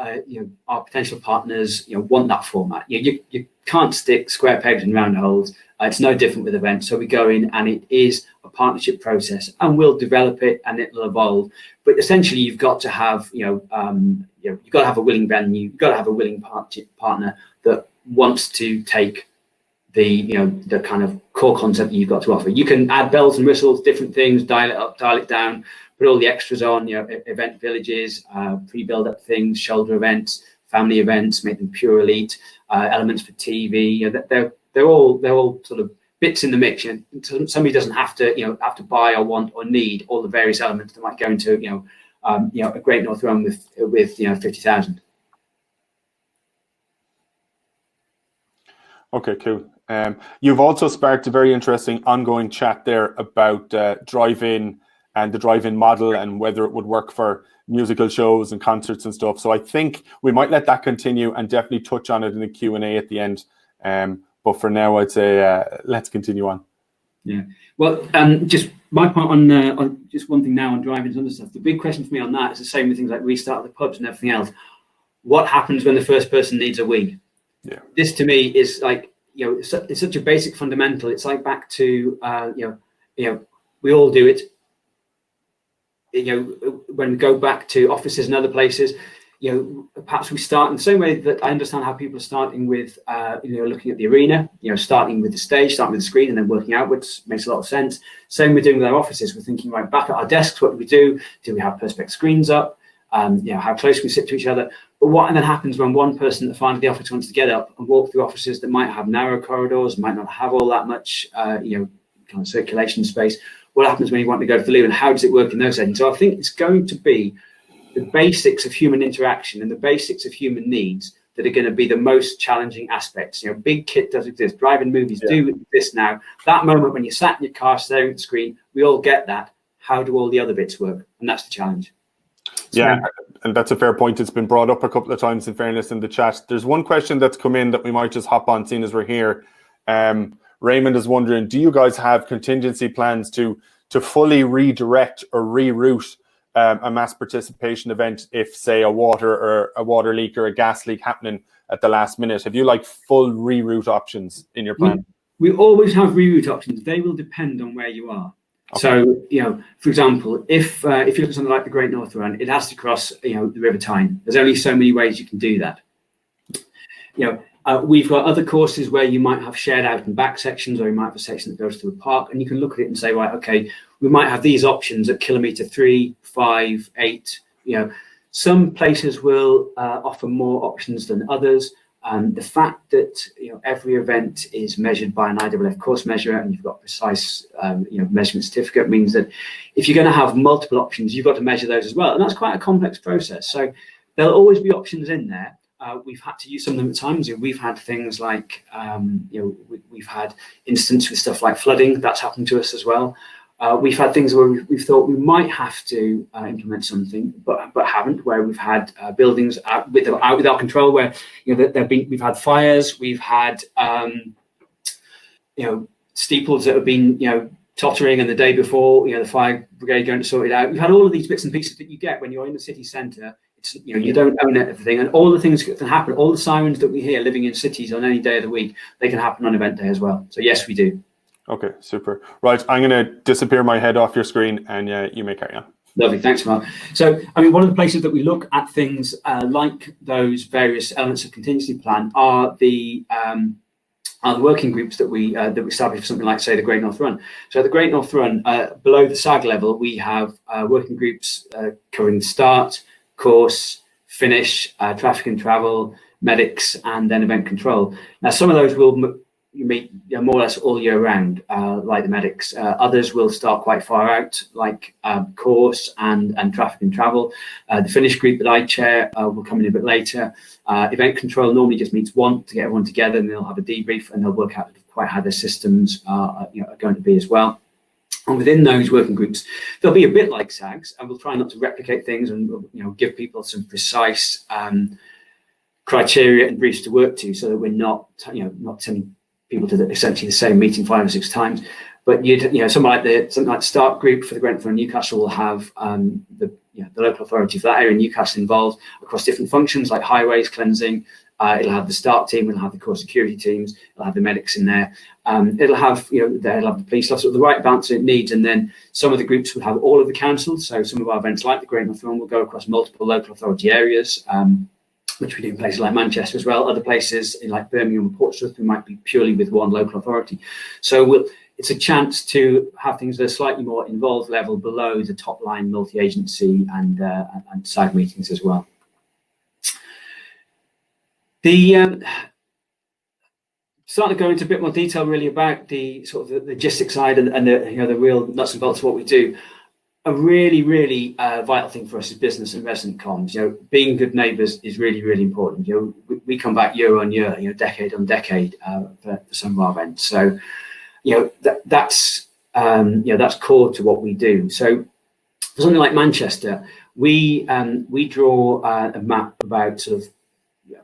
our potential partners want that format. You can't stick square pegs in round holes. It's no different with events. So we go in, and it is a partnership process, and we'll develop it, and it'll evolve. But essentially, you've got to have you've got to have a willing venue. You've got to have a willing partner that wants to take the kind of core concept that you've got to offer. You can add bells and whistles, different things, dial it up, dial it down, put all the extras on. Event villages, pre-build up things, shoulder events, family events, make them pure elite, elements for TV. They're all sort of bits in the mix. Somebody doesn't have to buy or want or need all the various elements that might go into a Great North Run with 50,000. Okay, cool. You've also sparked a very interesting ongoing chat there about drive-in and the drive-in model, and whether it would work for musical shows and concerts and stuff. So I think we might let that continue and definitely touch on it in the Q&A at the end. But for now, I'd say let's continue on. Yeah. Well, just my part on just one thing now on drive-ins and other stuff. The big question for me on that is the same with things like restart the pubs and everything else. What happens when the first person needs a wee? Yeah. This to me is like it's such a basic fundamental. It's like back to we all do it. When we go back to offices and other places, perhaps we start in the same way that I understand how people are starting with, looking at the arena, starting with the stage, starting with the screen, and then working outwards. Makes a lot of sense. Same we're doing with our offices. We're thinking right back at our desks. What do we do? Do we have perspex screens up? How close can we sit to each other? But what then happens when one person at the front of the office wants to get up and walk through offices that might have narrow corridors, might not have all that much, kind of circulation space? What happens when you want to go to the loo, and how does it work in those settings? So I think it's going to be the basics of human interaction and the basics of human needs that are going to be the most challenging aspects. Big kit does exist. Drive-in movies do exist now. That moment when you sat in your car staring at the screen, we all get that. How do all the other bits work? And that's the challenge. Yeah, and that's a fair point. It's been brought up a couple of times, in fairness, in the chat. There's one question that's come in that we might just hop on, seeing as we're here. Raymond is wondering, do you guys have contingency plans to fully redirect or reroute a mass participation event if, say, a water leak or a gas leak happening at the last minute? Have you full reroute options in your plan? We always have reroute options. They will depend on where you are. Okay. So, for example, if you look at something like the Great North Run, it has to cross, the River Tyne. There's only so many ways you can do that. We've got other courses where you might have shared out and back sections, or you might have a section that goes to a park, and you can look at it and say, right, okay, we might have these options at kilometre 3, 5, 8. Some places will offer more options than others. The fact that every event is measured by an IAAF course measure, and you've got precise measurement certificate, means that if you're going to have multiple options, you've got to measure those as well, and that's quite a complex process. So there'll always be options in there. We've had to use some of them at times. We've had things like, we've had instances with stuff like flooding. That's happened to us as well. We've had things where we've thought we might have to implement something, but haven't. Where we've had buildings out with our control, where we've had fires. We've had steeples that have been tottering, and the day before the fire brigade going to sort it out. We've had all of these bits and pieces that you get when you're in the city centre. You don't own everything, and all the things that can happen, all the sirens that we hear living in cities on any day of the week, they can happen on event day as well. So yes, we do. Okay, super. Right, I'm going to disappear my head off your screen, and you may carry on. Lovely, thanks, Mark. So, one of the places that we look at things like those various elements of contingency plan are the are the working groups that we establish for something like, say, the Great North Run. So at the Great North Run, below the SAG level, we have working groups covering the start, course, finish, traffic and travel, medics, and then event control. Now, some of those will meet more or less all year round, like the medics. Others will start quite far out, like course and traffic and travel. The finish group that I chair will come in a bit later. Event control normally just meets once to get everyone together, and they'll have a debrief and they'll work out quite how their systems are going to be as well. And within those working groups, they'll be a bit like SAGs, and we'll try not to replicate things, and give people some precise criteria and briefs to work to, so that we're not sending people to essentially the same meeting 5 or 6 times. But something like the start group for the Great North Run Newcastle will have the local authority for that area in Newcastle involved across different functions like highways, cleansing. It'll have the start team, it'll have the core security teams, it'll have the medics in there. It'll have they'll have the police officer, the right balance it needs. And then some of the groups will have all of the councils. So some of our events like the Great North Run will go across multiple local authority areas, which we do in places like Manchester as well. Other places like Birmingham and Portsmouth, we might be purely with one local authority. So it's a chance to have things at a slightly more involved level below the top line multi-agency and SAG meetings as well. The starting to go into a bit more detail really about the sort of the logistics side and the real nuts and bolts of what we do. A really vital thing for us is business and resident comms. Being good neighbours is really important. We come back year on year, decade on decade for some of our events. So that's core to what we do. So for something like Manchester, we draw a map about sort of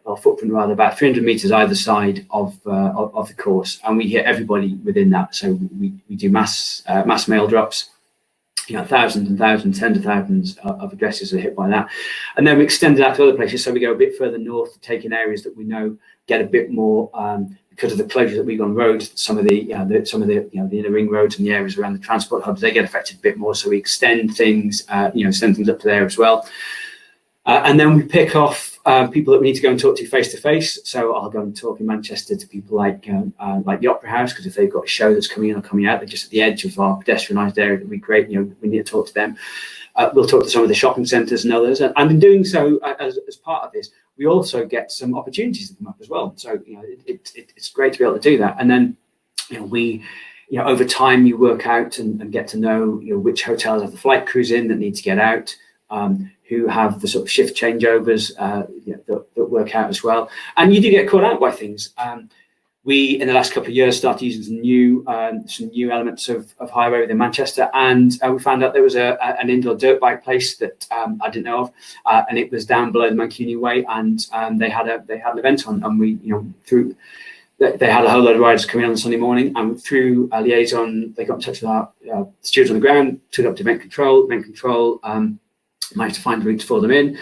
our footprint rather about 300 metres either side of the course, and we hit everybody within that. So we do mass mail drops. Thousands and thousands, tens of thousands of addresses are hit by that, and then we extend it out to other places. So we go a bit further north to take in areas that we know get a bit more because of the closure that we've on roads. Some of the inner ring roads and the areas around the transport hubs, they get affected a bit more. So we extend things, send things up to there as well, and then we pick off people that we need to go and talk to face to face. So I'll go and talk in Manchester to people like the Opera House, because if they've got a show that's coming in or coming out, they're just at the edge of our pedestrianised area that we create. We need to talk to them. We'll talk to some of the shopping centres and others, and in doing so, as part of this, we also get some opportunities to come up as well. So it's great to be able to do that, and then we. Over time, you work out and get to know which hotels have the flight crews in that need to get out. Who have the sort of shift changeovers that work out as well. And you do get caught out by things. We, in the last couple of years, started using some new elements of highway within Manchester, and we found out there was an indoor dirt bike place that I didn't know of, and it was down below the Mancunian Way, and they had an event on, and we, they had a whole load of riders coming on Sunday morning, and through a liaison, they got in touch with our stewards on the ground, took it up to event control, managed to find routes for them in,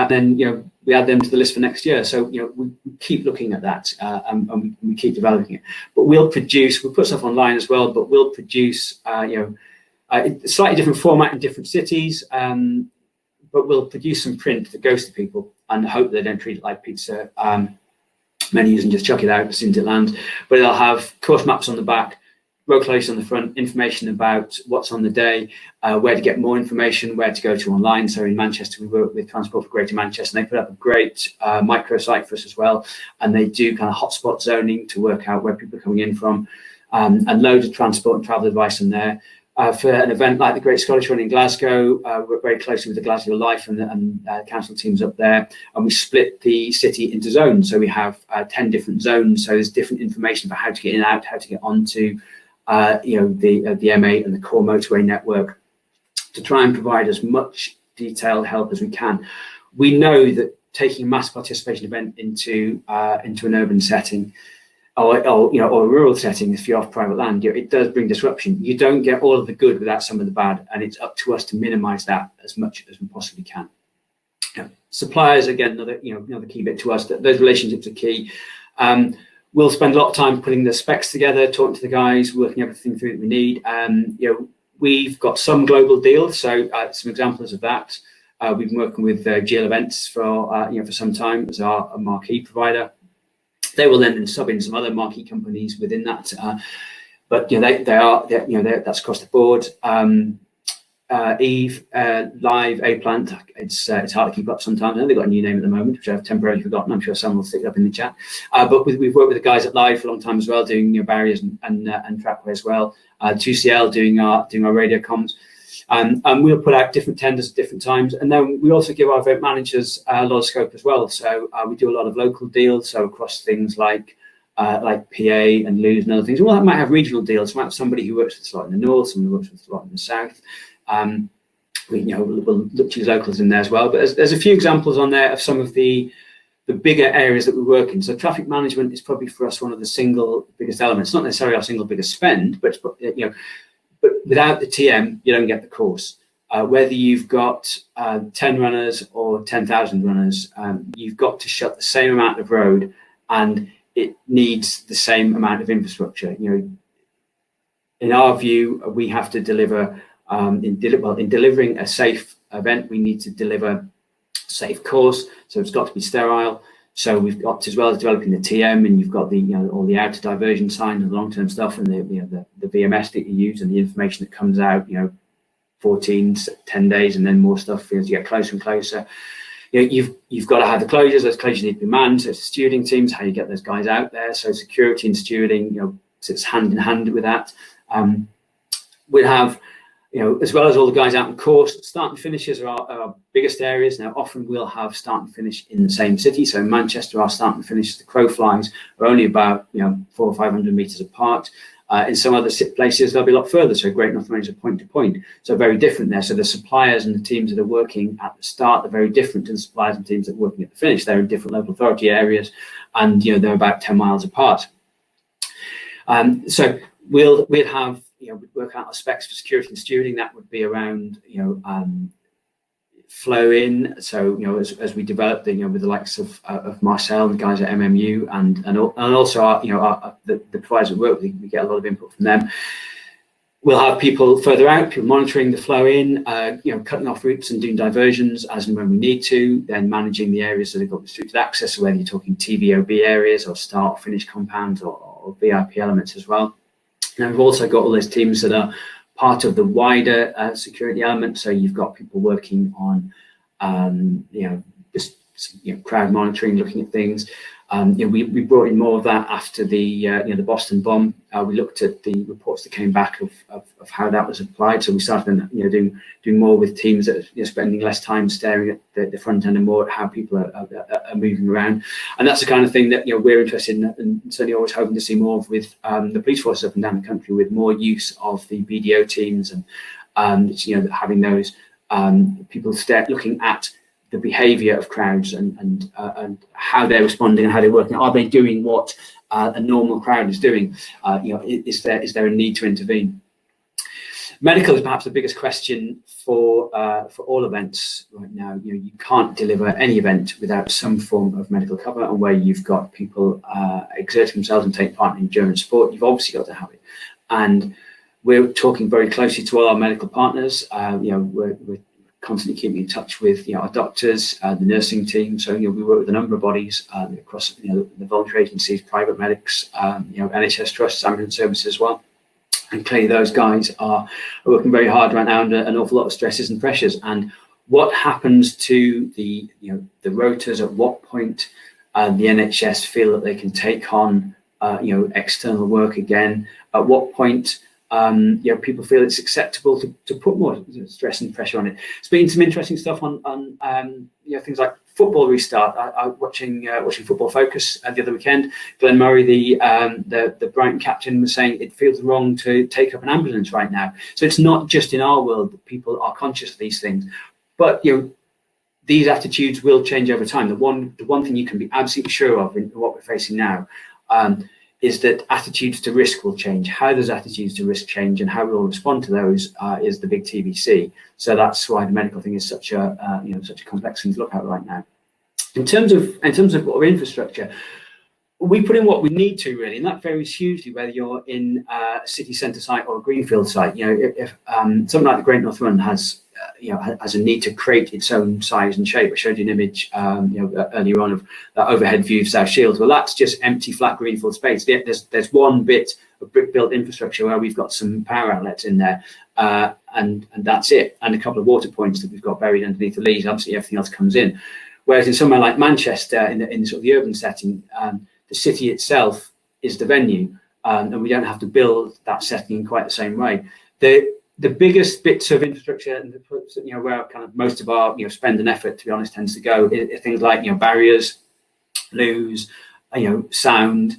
then we add them to the list for next year. So we keep looking at that, and we keep developing it. But we'll put stuff online as well, but we'll produce a slightly different format in different cities, but we'll produce some print that goes to people and hope they don't treat it like pizza menus and just chuck it out as soon as it lands. But it'll have course maps on the back, road closures on the front, information about what's on the day, where to get more information, where to go to online. So in Manchester, we work with Transport for Greater Manchester, and they put up a great microsite for us as well. And they do kind of hotspot zoning to work out where people are coming in from, and loads of transport and travel advice in there. For an event like the Great Scottish Run in Glasgow, we work very closely with the Glasgow Life and council teams up there, and we split the city into zones. So we have 10 different zones. So there's different information about how to get in and out, how to get onto the M8 and the core motorway network, to try and provide as much detailed help as we can. We know that taking a mass participation event into an urban setting or a rural setting, if you're off private land, it does bring disruption. You don't get all of the good without some of the bad, and it's up to us to minimise that as much as we possibly can. Suppliers, again, another key bit to us. That those relationships are key. We'll spend a lot of time putting the specs together, talking to the guys, working everything through that we need. We've got some global deals, so some examples of that. We've been working with GL Events for some time as our marquee provider. They will then sub in some other marquee companies within that, but that's across the board. Eve, Live, A-Plant, it's hard to keep up sometimes. I know they've got a new name at the moment, which I've temporarily forgotten. I'm sure someone will stick it up in the chat. But we've worked with the guys at Live for a long time as well, doing barriers and trackway as well. 2CL doing our radio comms. And we'll put out different tenders at different times. And then we also give our event managers a lot of scope as well. So we do a lot of local deals, so across things like PA and Lose and other things. Well, that might have regional deals. We might have somebody who works with a lot in the north, somebody who works with a lot in the south. We'll look to use locals in there as well. But there's a few examples on there of some of the bigger areas that we work in. So traffic management is probably for us one of the single biggest elements. Not necessarily our single biggest spend, but but without the TM, you don't get the course. Whether you've got 10 runners or 10,000 runners, you've got to shut the same amount of road, and it needs the same amount of infrastructure. In our view, we have to deliver. In delivering a safe event, we need to deliver safe course, so it's got to be sterile. So we've got, as well as developing the TM, and you've got the all the outer diversion signs and the long-term stuff, and the VMS that you use and the information that comes out, 10 days, and then more stuff as you get closer and closer. You've got to have the closures. Those closures need to be manned. So it's the stewarding teams, how you get those guys out there. So security and stewarding, sits hand in hand with that. We'll have, as well as all the guys out on course, start and finishes are our biggest areas. Now, often we'll have start and finish in the same city. So in Manchester, our start and finish, the crow flies, are only about 400 or 500 meters apart. In some other places, they'll be a lot further. So Great North Wales are point to point. So very different there. So the suppliers and the teams that are working at the start are very different to the suppliers and teams that are working at the finish. They're in different local authority areas, and they're about 10 miles apart. So we'll have, we'd work out our specs for security and stewarding. That would be around, flow in. So, as we develop with the likes of Marcel and the guys at MMU and also the providers that work with, we get a lot of input from them. We'll have people further out, people monitoring the flow in, cutting off routes and doing diversions as and when we need to, then managing the areas that have got restricted access, so whether you're talking TVOB areas or start or finish compounds or VIP elements as well. Now, we've also got all those teams that are part of the wider security element. So you've got people working on, crowd monitoring, looking at things. We brought in more of that after the Boston bomb. We looked at the reports that came back of how that was applied. So we started, doing more with teams that are spending less time staring at the front end and more at how people are moving around. And that's the kind of thing that we're interested in, and certainly always hoping to see more of with the police forces up and down the country, with more use of the BDO teams and having those people start looking at the behaviour of crowds and how they're responding and how they're working. Are they doing what a normal crowd is doing? Is there a need to intervene? Medical is perhaps the biggest question for all events right now. You can't deliver any event without some form of medical cover, and where you've got people exerting themselves and taking part in endurance sport, you've obviously got to have it. And we're talking very closely to all our medical partners. We're constantly keeping in touch with our doctors, the nursing team. So we work with a number of bodies across the voluntary agencies, private medics, NHS trusts, ambulance services as well. And clearly those guys are working very hard right now under an awful lot of stresses and pressures. And what happens to the rotors? At what point the NHS feel that they can take on external work again? At what point people feel it's acceptable to put more stress and pressure on it? There's been some interesting stuff on things like football restart. I was watching Football Focus the other weekend. Glenn Murray, the Brighton captain, was saying it feels wrong to take up an ambulance right now. So it's not just in our world that people are conscious of these things, but these attitudes will change over time. The one thing you can be absolutely sure of in what we're facing now is that attitudes to risk will change. How those attitudes to risk change and how we will respond to those is the big TBC. So that's why the medical thing is such a complex thing to look at right now. In terms of what infrastructure, we put in what we need to really, and that varies hugely whether you're in a city centre site or a greenfield site. You know, if something like the Great North Run has has a need to create its own size and shape. I showed you an image earlier on of that overhead view of South Shields. Well, that's just empty flat greenfield space. There's one bit of brick built infrastructure where we've got some power outlets in there, and that's it, and a couple of water points that we've got buried underneath the leaves. Absolutely everything else comes in. Whereas in somewhere like Manchester, in sort of the urban setting, the city itself is the venue, and we don't have to build that setting in quite the same way. The biggest bits of infrastructure, and where kind of most of our spend and effort, to be honest, tends to go, is things like barriers, loos, sound.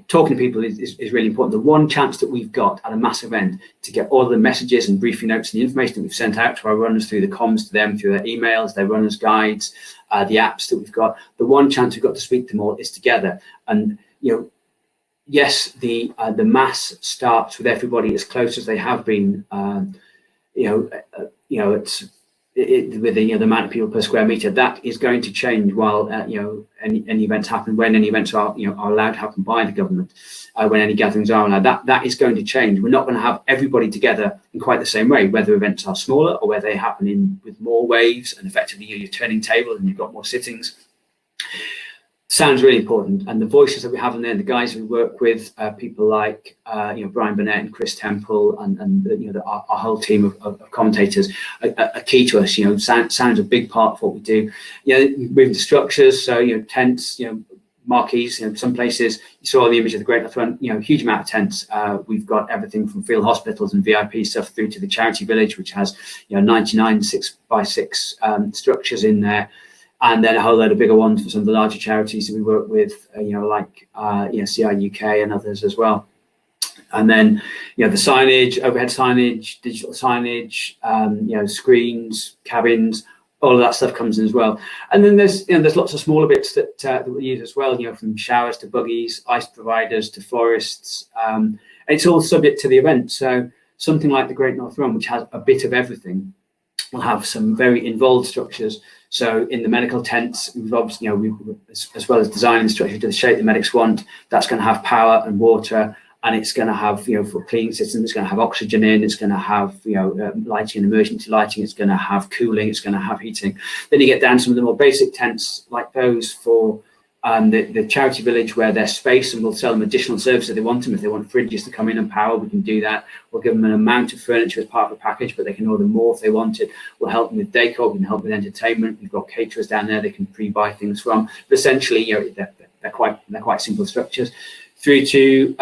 Talking to people is really important. The one chance that we've got at a mass event to get all of the messages and briefing notes and the information that we've sent out to our runners through the comms to them, through their emails, their runners' guides, the apps that we've got, the one chance we've got to speak to them all is together. And yes, the mass starts with everybody as close as they have been. It's with the amount of people per square meter. That is going to change while any events happen, when any events are allowed to happen by the government, when any gatherings are allowed. That is going to change. We're not going to have everybody together in quite the same way, whether events are smaller or whether they happen with more waves and effectively you're turning tables and you've got more sittings. Sounds really important, and the voices that we have in there, the guys we work with, people like Brian Burnett and Chris Temple, and our whole team of commentators are key to us. Sound's a big part of what we do. Moving to structures, so tents, marquees. Some places you saw the image of the Great North Run. Huge amount of tents. We've got everything from field hospitals and VIP stuff through to the charity village, which has 99 6x6 structures in there. And then a whole load of bigger ones for some of the larger charities that we work with, like CI UK and others as well. And then, the signage, overhead signage, digital signage, screens, cabins, all of that stuff comes in as well. And then there's lots of smaller bits that we use as well, from showers to buggies, ice providers to florists. It's all subject to the event. So something like the Great North Run, which has a bit of everything, will have some very involved structures. So in the medical tents, we've obviously, as well as designing the structure to the shape the medics want, that's going to have power and water, and it's going to have, for cleaning systems, it's going to have oxygen in, it's going to have, lighting and emergency lighting, it's going to have cooling, it's going to have heating. Then you get down to some of the more basic tents like those for the charity village, where there's space, and we'll sell them additional services if they want them. If they want fridges to come in and power, we can do that. We'll give them an amount of furniture as part of the package, but they can order more if they want it. We'll help them with decor, we can help with entertainment. We've got caterers down there they can pre-buy things from. But essentially, they're quite simple structures. Through to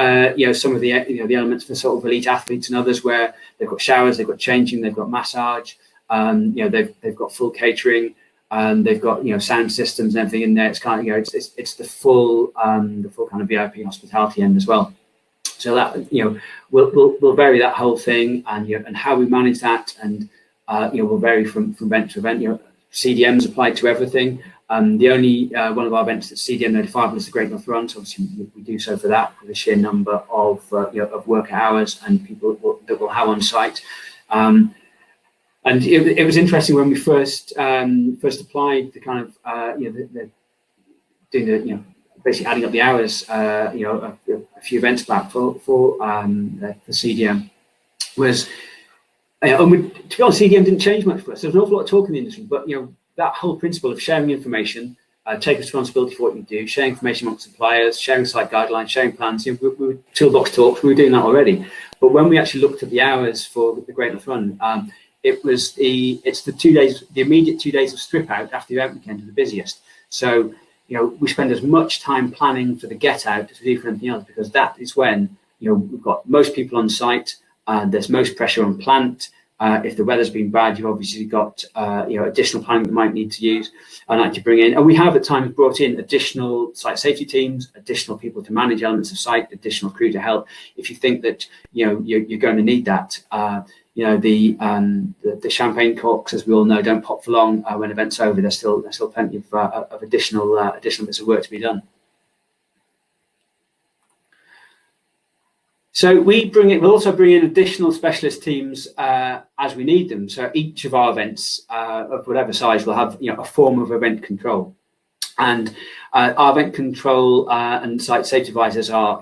some of the the elements for sort of elite athletes and others, where they've got showers, they've got changing, they've got massage, they've got full catering. They've got sound systems and everything in there. It's kind of it's the full kind of VIP hospitality end as well. So that we'll vary that whole thing, and how we manage that, and will vary from event to event. CDMs applied to everything. The only one of our events that's CDM notifiable is the Great North Run. So obviously we do so for that, with a sheer number of worker hours and people that we'll have on site. And it was interesting when we first applied the kind of doing the basically adding up the hours a few events back for CDM was to be honest, CDM didn't change much for us. There's an awful lot of talk in the industry, but that whole principle of sharing information, take responsibility for what you do, sharing information amongst suppliers, sharing site guidelines, sharing plans. We were toolbox talks. We were doing that already, but when we actually looked at the hours for the Great North Run. It's the immediate 2 days of strip out after the event weekend are the busiest. So, we spend as much time planning for the get out as we do for anything else, because that is when, we've got most people on site, there's most pressure on plant. If the weather's been bad, you've obviously got, additional planning that you might need to use and like to bring in. And we have at times brought in additional site safety teams, additional people to manage elements of site, additional crew to help. If you think that, you're going to need that, the champagne corks, as we all know, don't pop for long. When events over, there's still plenty of additional bits of work to be done. So we'll also bring in additional specialist teams as we need them. So each of our events of whatever size will have a form of event control. And our event control and site safety advisors are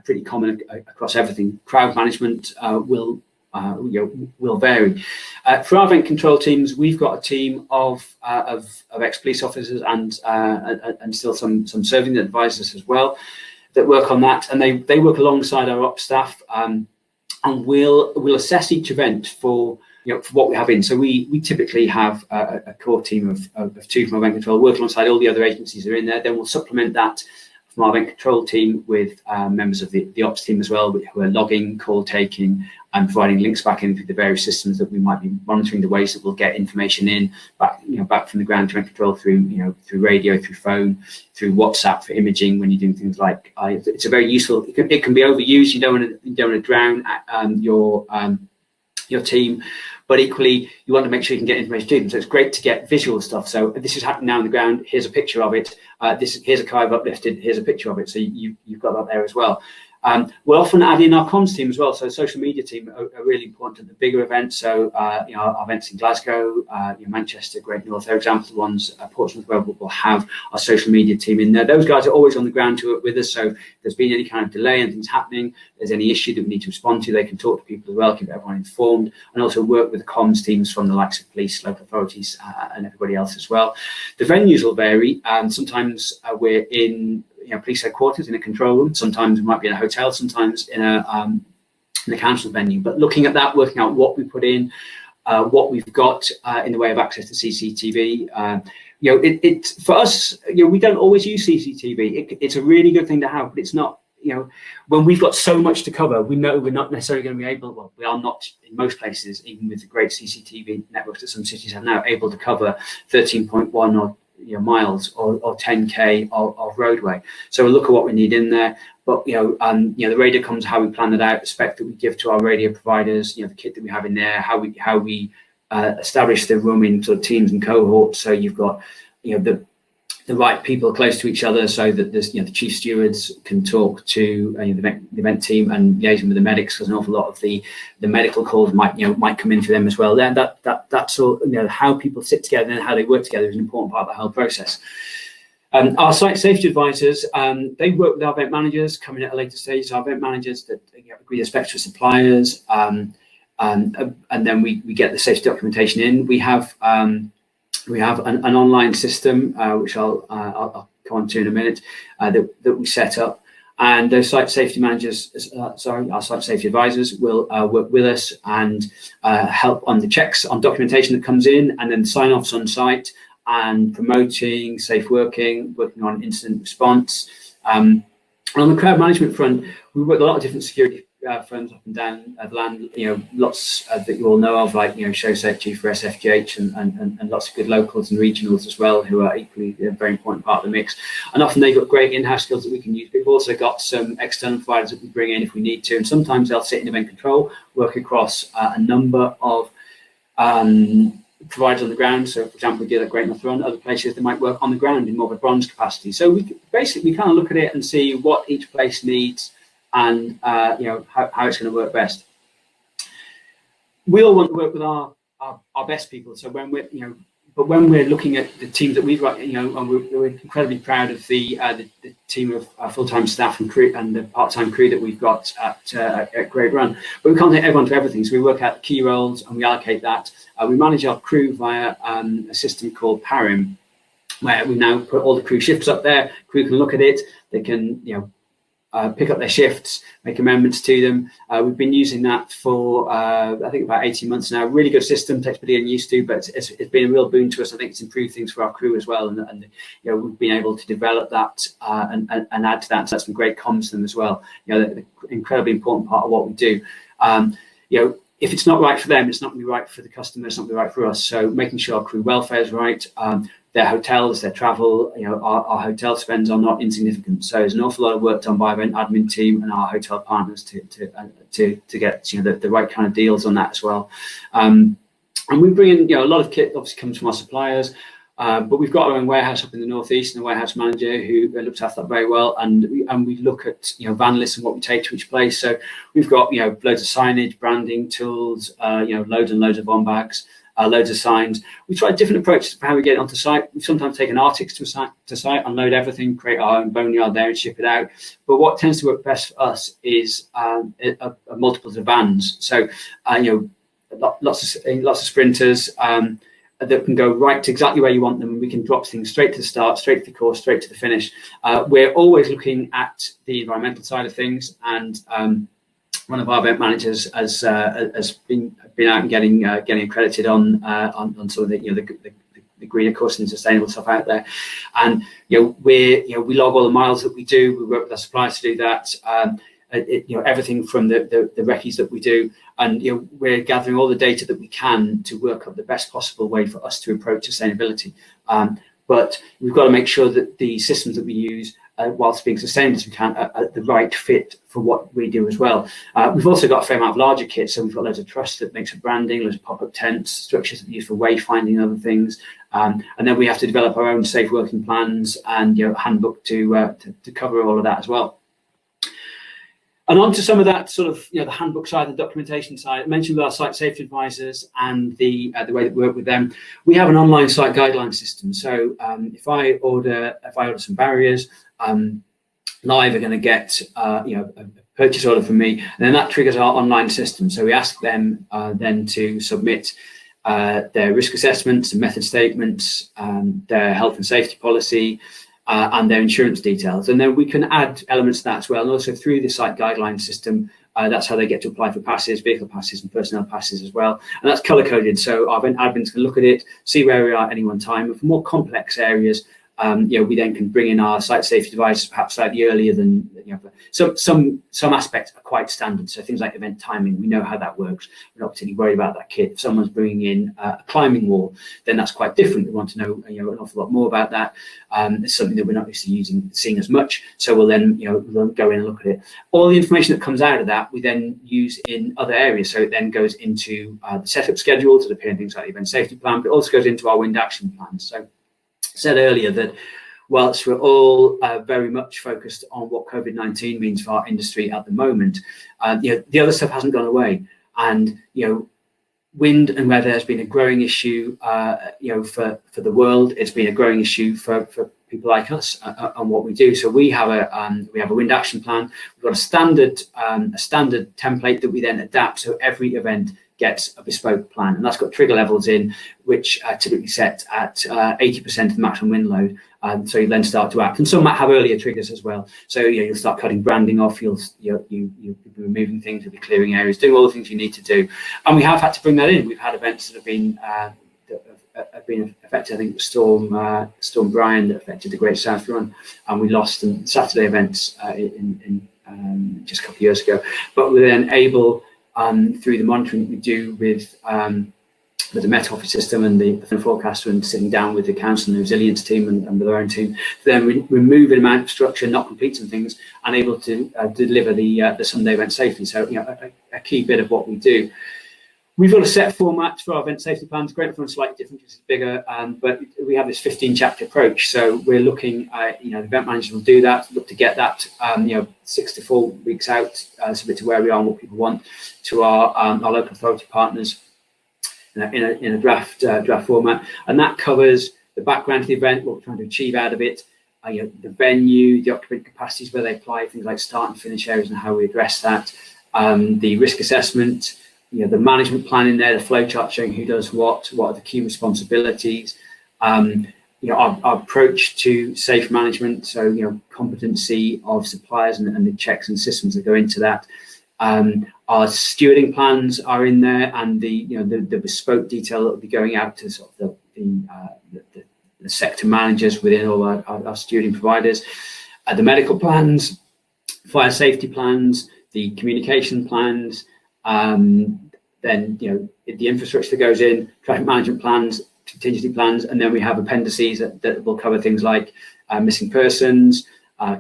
pretty common across everything. Crowd management will vary. For our event control teams, we've got a team of ex-police officers and still some serving advisors as well that work on that, and they work alongside our ops staff, and we'll assess each event for what we have in. So we typically have a core team of two from our event control work alongside all the other agencies that are in there. Then we'll supplement that from our event control team with members of the ops team as well, who are logging, call taking, and providing links back into the various systems that we might be monitoring, the ways that we'll get information in back from the ground to event control through radio, through phone, through WhatsApp for imaging when you're doing things like it's a very useful. It can be overused. You don't want to drown your team, but equally you want to make sure you can get information to them. So it's great to get visual stuff. So this is happening now on the ground. Here's a picture of it. Here's a car I've uplifted. Here's a picture of it. So you've got that there as well. We'll often add in our comms team as well. So social media team are really important at the bigger events. So our events in Glasgow, Manchester, Great North, they're examples of ones. Portsmouth, where we'll have our social media team in there. Those guys are always on the ground to work with us. So if there's been any kind of delay and things happening, there's any issue that we need to respond to, they can talk to people as well, keep everyone informed, and also work with the comms teams from the likes of police, local authorities, and everybody else as well. The venues will vary. Sometimes we're in police headquarters in a control room. Sometimes we might be in a hotel. Sometimes in a council venue. But looking at that, working out what we put in, what we've got in the way of access to CCTV. For us, we don't always use CCTV. It's a really good thing to have, but it's not. When we've got so much to cover, we know we're not necessarily going to be able. Well, we are not in most places, even with the great CCTV networks that some cities have now, able to cover 13.1 or miles or 10k of roadway. So we'll look at what we need in there. But the radio comms, how we plan that out, the spec that we give to our radio providers, the kit that we have in there, how we establish the room in sort of teams and cohorts. So you've got the right people close to each other, so that there's the chief stewards can talk to the event team and liaison with the medics, because an awful lot of the medical calls might come in for them as well. Then that's all, how people sit together and how they work together is an important part of the whole process. Our site safety advisors, they work with our event managers, come in at a later stage. Our event managers that agree the specs with suppliers, and then we get the safety documentation in. We have an online system, which I'll come on to in a minute, that we set up. And those site safety managers, our site safety advisors will work with us and help on the checks on documentation that comes in, and then sign-offs on site, and promoting safe working on incident response. And on the crowd management front, we work with a lot of different security firms up and down the land, lots that you all know of, like Show Safety for SFGH, and lots of good locals and regionals as well, who are equally a very important part of the mix. And often they've got great in-house skills that we can use. But we've also got some external providers that we bring in if we need to, and sometimes they'll sit in event control, work across a number of providers on the ground. So, for example, we did at Great North Run. Other places they might work on the ground in more of a bronze capacity. So we basically kind of look at it and see what each place needs, and how it's going to work best. We all want to work with our best people. So when we're looking at the teams that we've got, and we're incredibly proud of the team of full-time staff and crew and the part-time crew that we've got at Great Run. But we can't take everyone to everything, so we work out key roles and we allocate that. We manage our crew via a system called Parim, where we now put all the crew shifts up there. Crew can look at it. They can pick up their shifts, make amendments to them. We've been using that for, I think, about 18 months now. Really good system, takes a bit of getting used to, but it's been a real boon to us. I think it's improved things for our crew as well. And we've been able to develop that and add to that. So that's been great comms to them as well. The incredibly important part of what we do. If it's not right for them, it's not going to be right for the customer, it's not going to be right for us. So making sure our crew welfare is right, their hotels, their travel, our hotel spends are not insignificant. So there's an awful lot of work done by our event admin team and our hotel partners to get the right kind of deals on that as well. And we bring in a lot of kit. Obviously comes from our suppliers, but we've got our own warehouse up in the northeast and a warehouse manager who looks after that very well. And we look at van lists and what we take to each place. So we've got loads of signage, branding, tools, loads and loads of on bags. loads of signs. We tried different approaches for how we get it onto site. We've sometimes taken Arctics to site, unload everything, create our own boneyard there and ship it out. But what tends to work best for us is a multiples of vans. So, lots of sprinters that can go right to exactly where you want them. We can drop things straight to the start, straight to the course, straight to the finish. We're always looking at the environmental side of things, and one of our event managers has been out and getting accredited on some of the greener course and sustainable stuff out there. And we log all the miles that we do. We work with our suppliers to do that. Everything from the recce's that we do, and we're gathering all the data that we can to work up the best possible way for us to approach sustainability. But we've got to make sure that the systems that we use, whilst being sustainable as we can, are the right fit for what we do as well. We've also got a fair amount of larger kits, so we've got loads of truss that makes up branding, loads of pop-up tents, structures that we use for wayfinding and other things. And then we have to develop our own safe working plans and handbook to cover all of that as well. And on to some of that sort of, the handbook side, the documentation side. I mentioned our site safety advisors and the way that we work with them. We have an online site guideline system. So if I order some barriers, Live are going to get a purchase order from me, and then that triggers our online system. So we ask them then to submit their risk assessments and method statements, their health and safety policy, and their insurance details, and then we can add elements to that as well. And also through the site guideline system, that's how they get to apply for passes, vehicle passes and personnel passes as well. And that's color coded, so our event admins can look at it, see where we are at any one time. And for more complex areas, we then can bring in our site safety advisors perhaps slightly earlier than some aspects are quite standard. So things like event timing, we know how that works. We're not particularly worried about that kit. If someone's bringing in a climbing wall, then that's quite different. We want to know an awful lot more about that. It's something that we're not used to seeing as much. So we'll then we'll go in and look at it. All the information that comes out of that, we then use in other areas. So it then goes into the setup schedule to appear in things like the event safety plan, but it also goes into our wind action plans. So I said earlier that whilst we're all very much focused on what COVID-19 means for our industry at the moment, the other stuff hasn't gone away. And wind and weather has been a growing issue, for the world. It's been a growing issue for people like us on what we do. So we have a wind action plan. We've got a standard template that we then adapt. So every event gets a bespoke plan, and that's got trigger levels in, which are typically set at 80% of the maximum wind load. So you then start to act, and some might have earlier triggers as well. So you'll start cutting branding off, you'll be removing things, you'll be clearing areas, doing all the things you need to do. And we have had to bring that in. We've had events that have been affected. I think Storm Brian that affected the Great South Run, and we lost some Saturday events in just a couple of years ago. But we're then able, through the monitoring that we do with the Met Office system and the forecaster, and sitting down with the council and the resilience team and with our own team, then we remove an amount of structure, not complete some things, and able to deliver the Sunday event safely. So a key bit of what we do. We've got a set format for our event safety plans. Great Fun is slightly different because it's bigger, but we have this 15-chapter approach. So we're looking, the event managers will do that, look to get that, 6 to 4 weeks out, submit to where we are and what people want, to our local authority partners in a draft format, and that covers the background to the event, what we're trying to achieve out of it, the venue, the occupant capacities where they apply, things like start and finish areas and how we address that, the risk assessment. The management plan in there, the flow chart showing who does what are the key responsibilities, our approach to safe management, so competency of suppliers and the checks and systems that go into that. Our stewarding plans are in there, and the bespoke detail that will be going out to sort of the sector managers within all our stewarding providers. The medical plans, fire safety plans, the communication plans. Then the infrastructure that goes in, traffic management plans, contingency plans, and then we have appendices that will cover things like missing persons,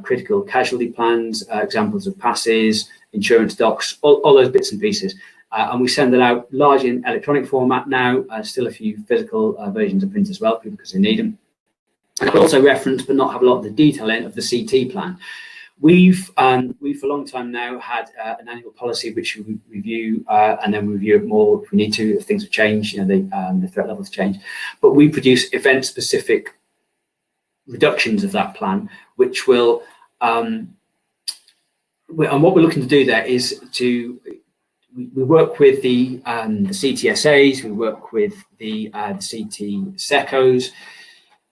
critical casualty plans, examples of passes, insurance docs, all those bits and pieces. And we send that out largely in electronic format now, still a few physical versions of print as well, because they need them. And I could also reference, but not have a lot of the detail in, of the CT plan, We've for a long time now had an annual policy which we review, and then we review it more if we need to, if things have changed, the threat levels change. But we produce event-specific reductions of that plan, which will, and what we're looking to do there is we work with the CTSAs, we work with the CT SECOs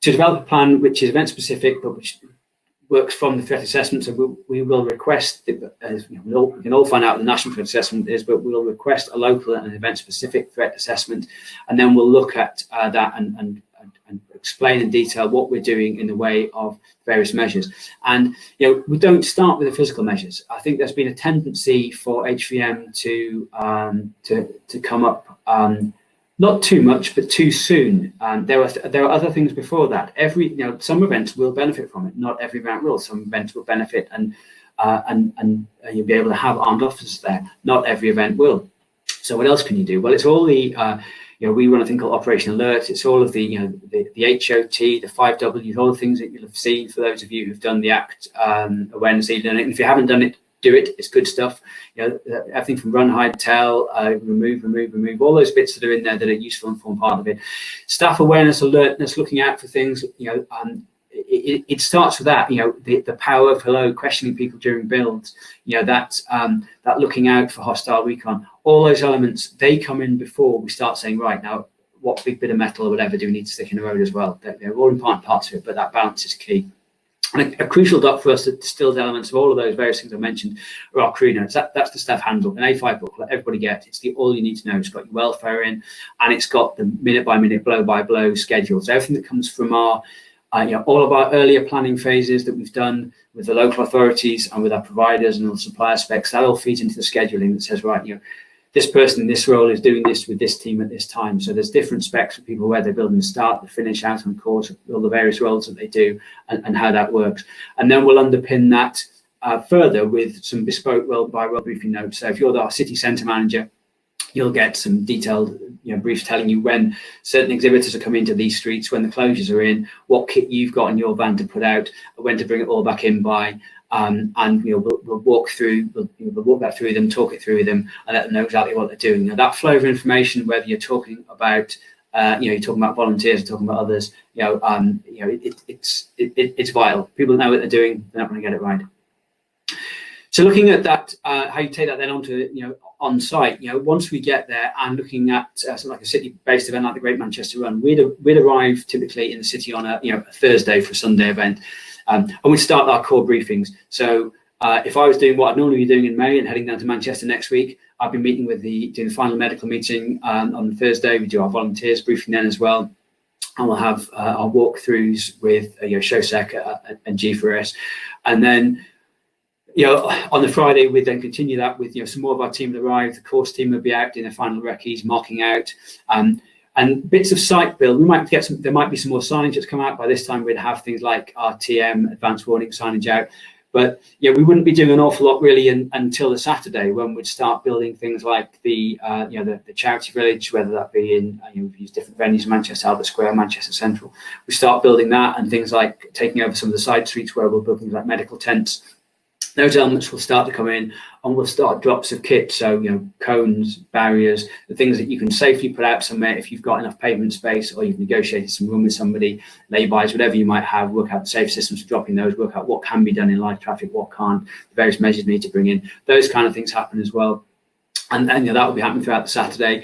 to develop a plan which is event-specific, but which works from the threat assessment. So we will request, as we can all find out what the national threat assessment is, but we'll request a local and event-specific threat assessment, and then we'll look at that and explain in detail what we're doing in the way of various measures. And we don't start with the physical measures. I think there's been a tendency for HVM to come up not too much, but too soon. There are other things before that. Some events will benefit from it. Not every event will. Some events will benefit, and you'll be able to have armed officers there. Not every event will. So what else can you do? Well, it's all the we run a thing called Operation Alert. It's all of the HOT, the 5Ws, all the things that you'll have seen for those of you who've done the ACT awareness. And if you haven't done it, do it. It's good stuff. Everything from run, hide, tell, remove, all those bits that are in there that are useful and form part of it. Staff awareness, alertness, looking out for things. It starts with that. The power of hello, questioning people during builds. That looking out for hostile recon. All those elements, they come in before we start saying, right, now what big bit of metal or whatever do we need to stick in the road as well. They're all important parts of it, but that balance is key. And a crucial doc for us that distills elements of all of those various things I mentioned are our crew notes. That's the staff handbook, an A5 booklet everybody gets. It's all you need to know. It's got your welfare in, and it's got the minute by minute, blow by blow schedules. Everything that comes from our all of our earlier planning phases that we've done with the local authorities and with our providers and the supplier specs, that all feeds into the scheduling that says, right, this person in this role is doing this with this team at this time. So there's different specs for people where they're building the start, the finish, out on course, all the various roles that they do and how that works. And then we'll underpin that further with some bespoke role by role briefing notes. So if you're our city centre manager, you'll get some detailed briefs telling you when certain exhibitors are coming into these streets, when the closures are in, what kit you've got in your van to put out, when to bring it all back in by. And we'll walk through, we'll walk that through them, talk it through with them, and let them know exactly what they're doing. Now, that flow of information, whether you're talking about, you're talking about volunteers, or talking about others, it's vital. People know what they're doing; they're not going to get it right. So, looking at that, how you take that then onto on site. Once we get there and looking at something like a city-based event like the Great Manchester Run, we'd arrive typically in the city on a Thursday for a Sunday event. And we start our core briefings. So if I was doing what I'd normally be doing in May and heading down to Manchester next week, I'd be meeting with doing the final medical meeting on Thursday. We do our volunteers briefing then as well. And we'll have our walkthroughs with ShowSec and G4S. And then, on the Friday, we'd then continue that with some more of our team will arrive. The course team will be out doing their final recce's, marking out. And bits of site build, we might get there might be some more signage that's come out. By this time, we'd have things like RTM, advanced warning signage out. But we wouldn't be doing an awful lot really until the Saturday, when we'd start building things like the charity village, whether that be in we've used different venues, Manchester Albert Square, Manchester Central. We start building that, and things like taking over some of the side streets where we'll build things like medical tents. Those elements will start to come in, and we'll start drops of kit. So, cones, barriers, the things that you can safely put out somewhere if you've got enough pavement space, or you've negotiated some room with somebody, lay-bys, whatever you might have, work out the safe systems for dropping those, work out what can be done in live traffic, what can't, the various measures we need to bring in. Those kind of things happen as well. And that will be happening throughout the Saturday.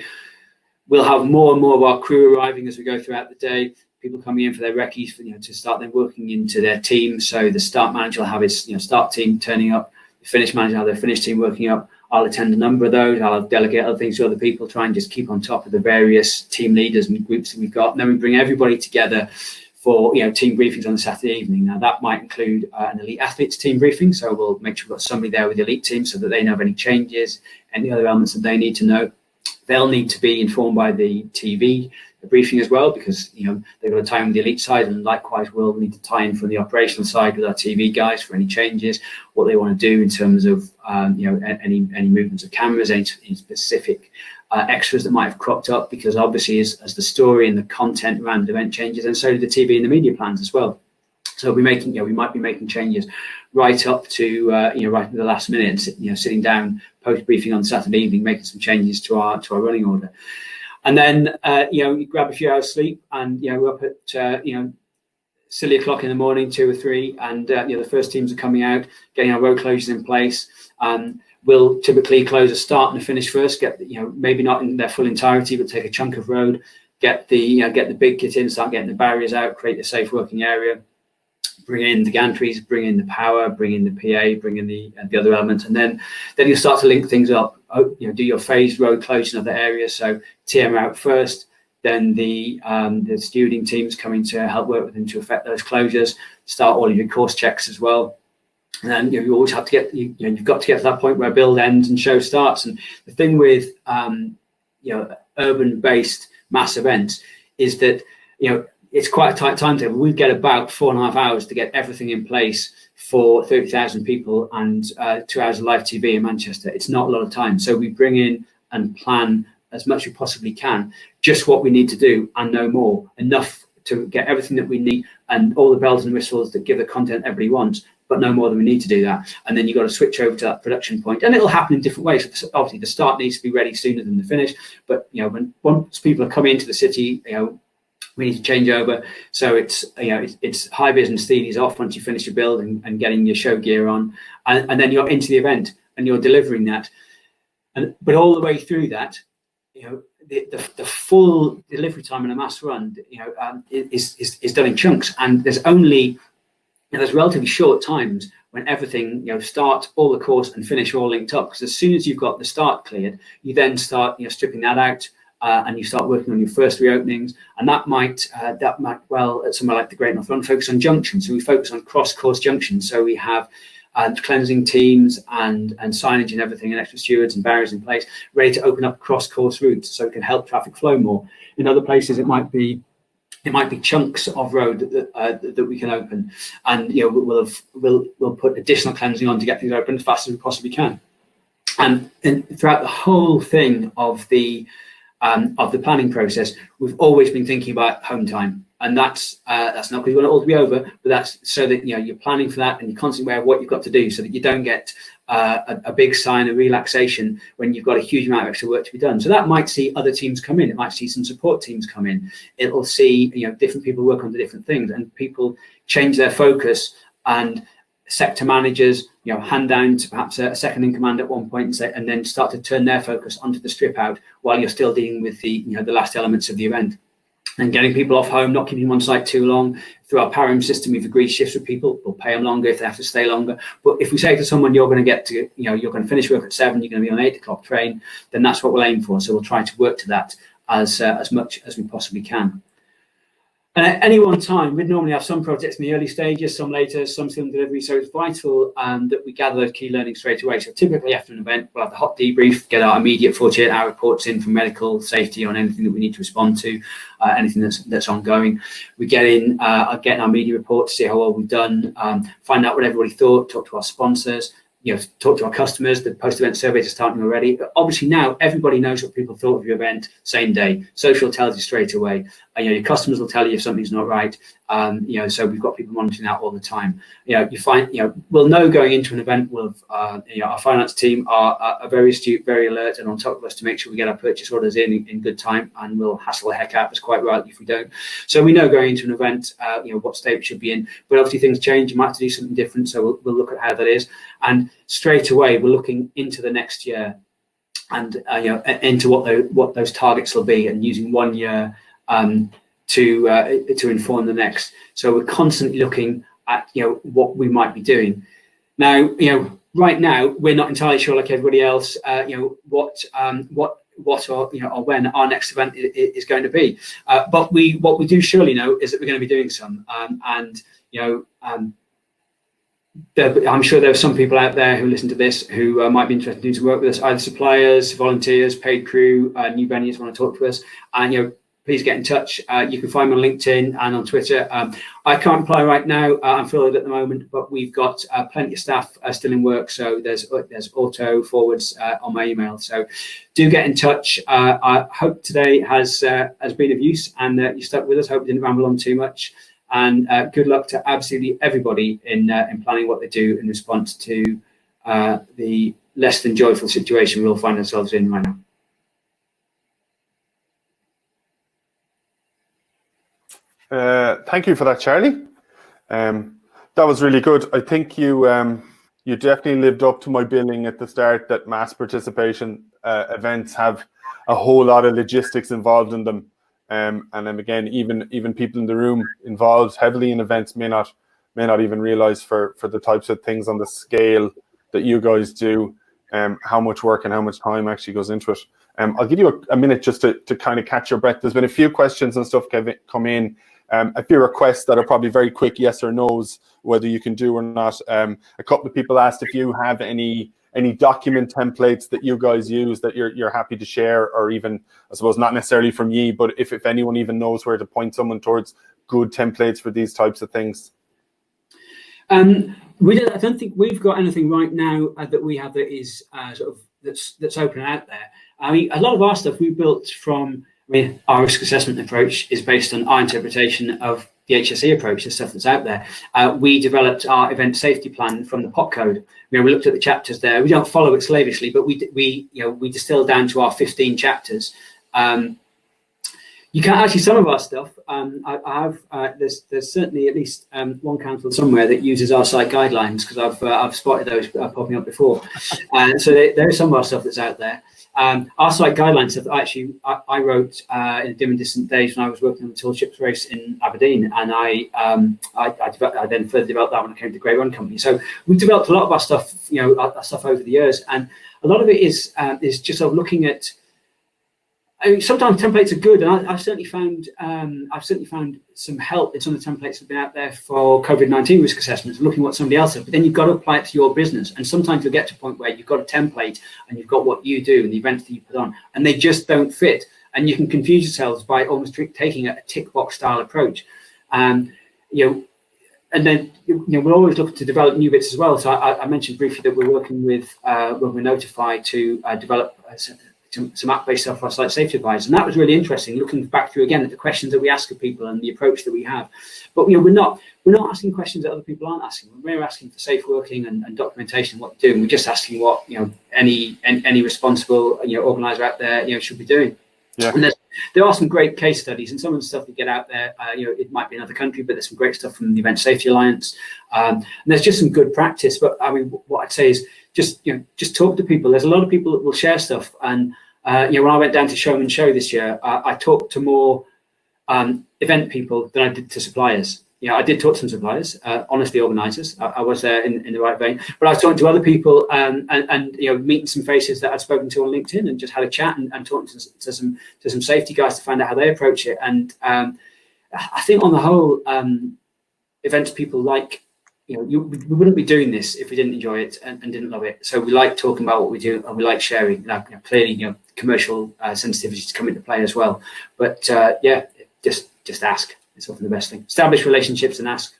We'll have more and more of our crew arriving as we go throughout the day. People coming in for their recce's, to start then working into their team. So the start manager will have his start team turning up, the finish manager will have their finish team working up. I'll attend a number of those. I'll delegate other things to other people, try and just keep on top of the various team leaders and groups that we've got. And then we bring everybody together for team briefings on the Saturday evening. Now that might include an elite athletes team briefing. So we'll make sure we've got somebody there with the elite team so that they know of any changes, any other elements that they need to know. They'll need to be informed by the TV briefing as well, because they've got to tie in with the elite side, and likewise we'll need to tie in from the operational side with our TV guys for any changes, what they want to do in terms of any movements of cameras, any specific extras that might have cropped up, because obviously as the story and the content around the event changes, and so do the TV and the media plans as well. So we might be making changes right up to right at the last minute, sitting down post briefing on Saturday evening, making some changes to our running order. And then you grab a few hours sleep, and we're up at silly o'clock in the morning, 2 or 3, and the first teams are coming out, getting our road closures in place. We'll typically close a start and a finish first, get maybe not in their full entirety, but take a chunk of road, get the big kit in, start getting the barriers out, create a safe working area, bring in the gantries, bring in the power, bring in the PA, bring in the other elements, and then you'll start to link things up. Do your phased road closure in other areas. So TM out first, then the stewarding teams coming to help work with them to affect those closures. Start all of your course checks as well. And then you always have to get you've got to get to that point where build ends and show starts. And the thing with urban-based mass events is that it's quite a tight timetable. We get about 4.5 hours to get everything in place for 30,000 people and 2 hours of live TV in Manchester. It's not a lot of time, so we bring in and plan as much as we possibly can, just what we need to do and no more, enough to get everything that we need and all the bells and whistles that give the content everybody wants, but no more than we need to do that. And then you've got to switch over to that production point, and it'll happen in different ways. Obviously, the start needs to be ready sooner than the finish, but once people are coming into the city, we need to change over. So it's high vis and steelies off once you finish your build and getting your show gear on, and then you're into the event and you're delivering that. But all the way through that, the full delivery time in a mass run, is done in chunks, and there's relatively short times when everything, start, all the course and finish all linked up. Because as soon as you've got the start cleared, you then start, stripping that out, and you start working on your first reopenings. And that might well, at somewhere like the Great North Run, focus on junctions. So we focus on cross-course junctions. So we have cleansing teams and signage and everything, and extra stewards and barriers in place, ready to open up cross-course routes so it can help traffic flow more. In other places, it might be chunks of road that we can open, and we'll put additional cleansing on to get things open as fast as we possibly can. And throughout the whole thing of the planning process, we've always been thinking about home time. And that's not because we want it all to be over, but that's so that you're planning for that and you're constantly aware of what you've got to do, so that you don't get a big sign of relaxation when you've got a huge amount of extra work to be done. So that might see other teams come in, it might see some support teams come in, it'll see different people work on the different things, and people change their focus, and sector managers hand down to perhaps a second in command at one point and then start to turn their focus onto the strip out while you're still dealing with the last elements of the event. And getting people off home, not keeping them on site too long. Through our Param system, we've agreed shifts with people. We'll pay them longer if they have to stay longer. But if we say to someone, you're going to finish work at 7, you're going to be on an 8 o'clock train, then that's what we'll aim for. So we'll try to work to that as much as we possibly can. And at any one time, we'd normally have some projects in the early stages, some later, some still in delivery. So it's vital that we gather those key learnings straight away. So typically after an event, we'll have the hot debrief, get our immediate 48-hour reports in from medical, safety on anything that we need to respond to, anything that's ongoing. We get in, getting our media report to see how well we've done, find out what everybody thought, talk to our sponsors, talk to our customers. The post-event surveys are starting already. But obviously now everybody knows what people thought of your event same day. Social tells you straight away. Your customers will tell you if something's not right. So we've got people monitoring that all the time. You find, we'll know going into an event. We'll have, our finance team are very astute, very alert, and on top of us to make sure we get our purchase orders in good time, and we'll hassle the heck out of us quite rightly if we don't. So we know going into an event, what state we should be in. But obviously things change. You might have to do something different. So we'll look at how that is, and straight away we're looking into the next year, and into what those targets will be, and using 1 year to inform the next. So we're constantly looking at what we might be doing. Now right now we're not entirely sure, like everybody else, what or when our next event is going to be. But what we do surely know is that we're going to be doing some, I'm sure there are some people out there who listen to this who might be interested in doing some work with us, either suppliers, volunteers, paid crew, new venues want to talk to us, and please get in touch. You can find me on LinkedIn and on Twitter. I can't reply right now. I'm furloughed at the moment, but we've got plenty of staff still in work. So there's auto forwards on my email. So do get in touch. I hope today has been of use, and you stuck with us. Hope we didn't ramble on too much. And good luck to absolutely everybody in planning what they do in response to the less than joyful situation we all find ourselves in right now. Thank you for that, Charlie. That was really good. I think you definitely lived up to my billing at the start that mass participation events have a whole lot of logistics involved in them. And then again, even people in the room involved heavily in events may not even realize for the types of things on the scale that you guys do, how much work and how much time actually goes into it. I'll give you a minute just to kind of catch your breath. There's been a few questions and stuff come in. A few requests that are probably very quick yes or no's, whether you can do or not. A couple of people asked if you have any document templates that you guys use that you're happy to share, or even, I suppose, not necessarily from ye, but if anyone even knows where to point someone towards good templates for these types of things. I don't think we've got anything right now that we have that is that's open out there. I mean, a lot of our stuff we built from. I mean, our risk assessment approach is based on our interpretation of the HSE approach, the stuff that's out there. We developed our event safety plan from the POC code. We looked at the chapters there. We don't follow it slavishly, but we distilled down to our 15 chapters. You can't actually, some of our stuff, there's certainly at least one council somewhere that uses our site guidelines, because I've spotted those popping up before. So there is some of our stuff that's out there. Our site guidelines stuff actually I wrote in the dim and distant days when I was working on the tall ships race in Aberdeen, and I then further developed that when I came to the Grey Run Company. So we've developed a lot of our stuff, our stuff over the years, and a lot of it is just sort of looking at. I mean, sometimes templates are good, and I've certainly found some help in some of the templates that have been out there for COVID-19 risk assessments, looking at what somebody else did. But then you've got to apply it to your business, and sometimes you'll get to a point where you've got a template and you've got what you do and the events that you put on, and they just don't fit, and you can confuse yourselves by almost taking a tick box style approach. And then we're always looking to develop new bits as well. So I mentioned briefly that we're working with when we're notified to develop some app-based stuff for our site safety advisors, and that was really interesting. Looking back through again at the questions that we ask of people and the approach that we have, but we're not asking questions that other people aren't asking. We're asking for safe working and documentation of what to do, and we're just asking what any responsible organizer out there should be doing. Yeah. And there are some great case studies, and some of the stuff we get out there, it might be another country, but there's some great stuff from the Event Safety Alliance, and there's just some good practice. But I mean, what I'd say is just talk to people. There's a lot of people that will share stuff, and when I went down to Show this year, I talked to more event people than I did to suppliers. I did talk to some suppliers, honestly, organisers. I was there in the right vein, but I was talking to other people and meeting some faces that I'd spoken to on LinkedIn, and just had a chat and talking to some safety guys to find out how they approach it. And I think on the whole, events people like. We wouldn't be doing this if we didn't enjoy it and didn't love it. So we like talking about what we do, and we like sharing. Clearly, commercial sensitivities come into play as well. But just ask. It's often the best thing. Establish relationships and ask.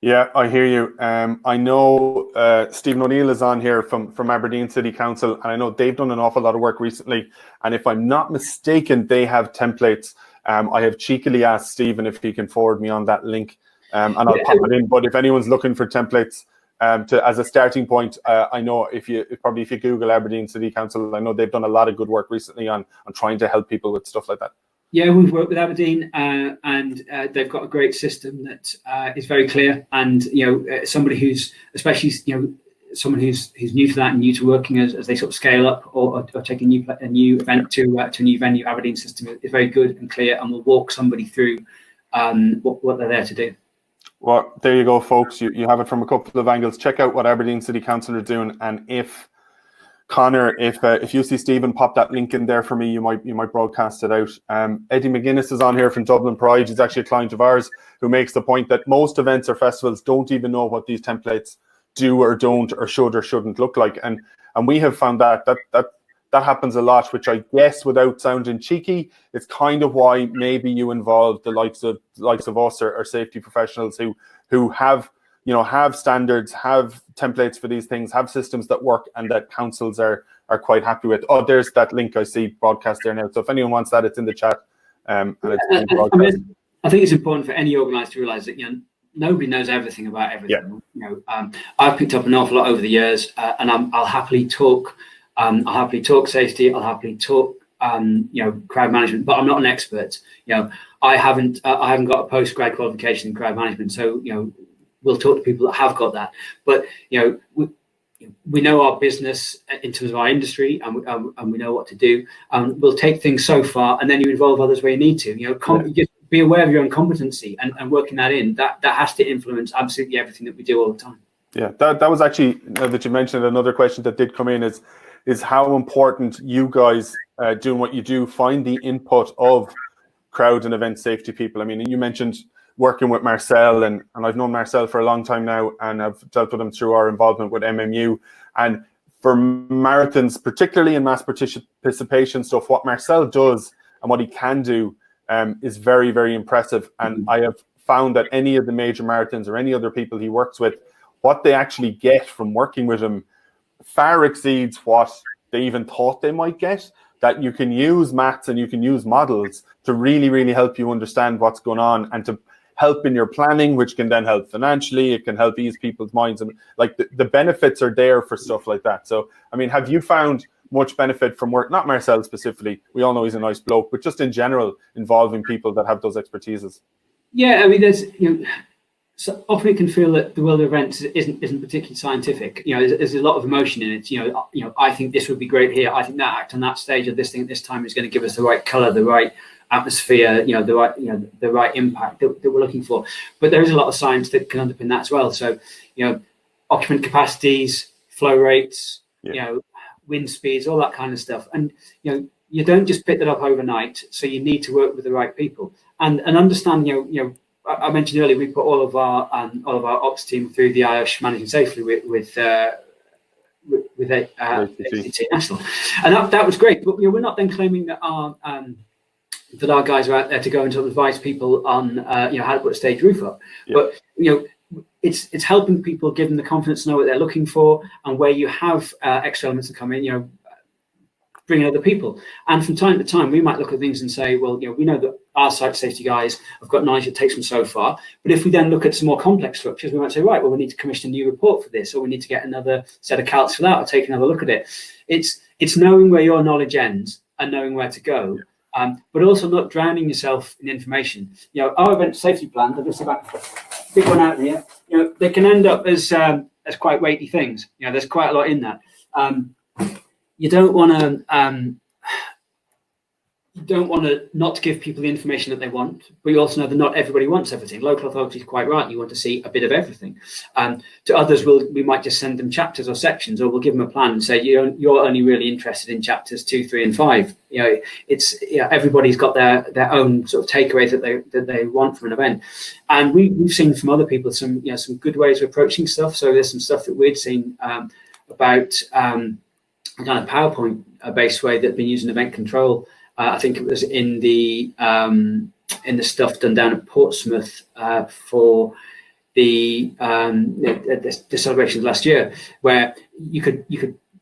Yeah, I hear you. I know Stephen O'Neill is on here from Aberdeen City Council, and I know they've done an awful lot of work recently. And if I'm not mistaken, they have templates. I have cheekily asked Stephen if he can forward me on that link. And I'll pop it in. But if anyone's looking for templates as a starting point, I know if you Google Aberdeen City Council, I know they've done a lot of good work recently on trying to help people with stuff like that. Yeah, we've worked with Aberdeen, and they've got a great system that is very clear. And somebody who's especially someone who's new to that and new to working as they sort of scale up or take a new event to a new venue, Aberdeen system is very good and clear, and will walk somebody through what they're there to do. Well, there you go, folks. You have it from a couple of angles. Check out what Aberdeen City Council are doing, and if Connor, if you see Stephen pop that link in there for me, you might broadcast it out. Eddie McGuinness is on here from Dublin Pride. He's actually a client of ours who makes the point that most events or festivals don't even know what these templates do or don't or should or shouldn't look like, and we have found that happens a lot, which I guess, without sounding cheeky, it's kind of why maybe you involve the likes of us or safety professionals who have standards, have templates for these things, have systems that work, and that councils are quite happy with. Oh, there's that link I see broadcast there now. So if anyone wants that, it's in the chat. And it's being broadcast. I think it's important for any organizer to realize that, nobody knows everything about everything. I've picked up an awful lot over the years, and I'll happily talk. I'll happily talk safety. I'll happily talk, crowd management. But I'm not an expert. I haven't got a postgrad qualification in crowd management. So we'll talk to people that have got that. But we know our business in terms of our industry, and we know what to do. We'll take things so far, and then you involve others where you need to. Just be aware of your own competency and working that in. That has to influence absolutely everything that we do all the time. Yeah, that was actually, that you mentioned, another question that did come in is how important you guys doing what you do find the input of crowd and event safety people. I mean, you mentioned working with Marcel, and I've known Marcel for a long time now, and I've dealt with him through our involvement with MMU. And for marathons, particularly in mass participation stuff, what Marcel does and what he can do is very, very impressive. And I have found that any of the major marathons or any other people he works with, what they actually get from working with him far exceeds what they even thought they might get. That you can use maths and you can use models to really, really help you understand what's going on, and to help in your planning, which can then help financially. It can help ease people's minds, and like the benefits are there for stuff like that. So, I mean, have you found much benefit from work, not Marcel specifically, we all know he's a nice bloke, but just in general involving people that have those expertises? Yeah, I mean, there's so often it can feel that the world of events isn't particularly scientific. There's a lot of emotion in it. I think this would be great here. I think that act on that stage of this thing at this time is going to give us the right color, the right atmosphere, the right impact that we're looking for. But there is a lot of science that can underpin that as well. So, occupant capacities, flow rates, wind speeds, all that kind of stuff. And you don't just pick that up overnight. So you need to work with the right people and understand. I mentioned earlier we put all of our ops team through the IOSH Managing Safely with ACT National, and that was great. But we're not then claiming that our guys are out there to go and sort of advise people on how to put a stage roof up. Yeah. But it's helping people, give them the confidence to know what they're looking for, and where you have extra elements to come in, bring other people. And from time to time, we might look at things and say, well, we know that our site safety guys have got knowledge that takes them so far. But if we then look at some more complex structures, we might say, right, well, we need to commission a new report for this, or we need to get another set of calcs for that, or take another look at it. It's knowing where your knowledge ends and knowing where to go, but also not drowning yourself in information. Our event safety plans, I'll just about big one out here. They can end up as quite weighty things. There's quite a lot in that. You don't want to not give people the information that they want, but you also know that not everybody wants everything. Local authority is quite right. You want to see a bit of everything. To others, we might just send them chapters or sections, or we'll give them a plan and say you're only really interested in chapters 2, 3, and 5. Everybody's got their own sort of takeaways that they want from an event, and we've seen from other people some good ways of approaching stuff. So there's some stuff that we'd seen about a kind of PowerPoint-based way that had been used in event control. I think it was in the stuff done down at Portsmouth for the celebrations last year, where you could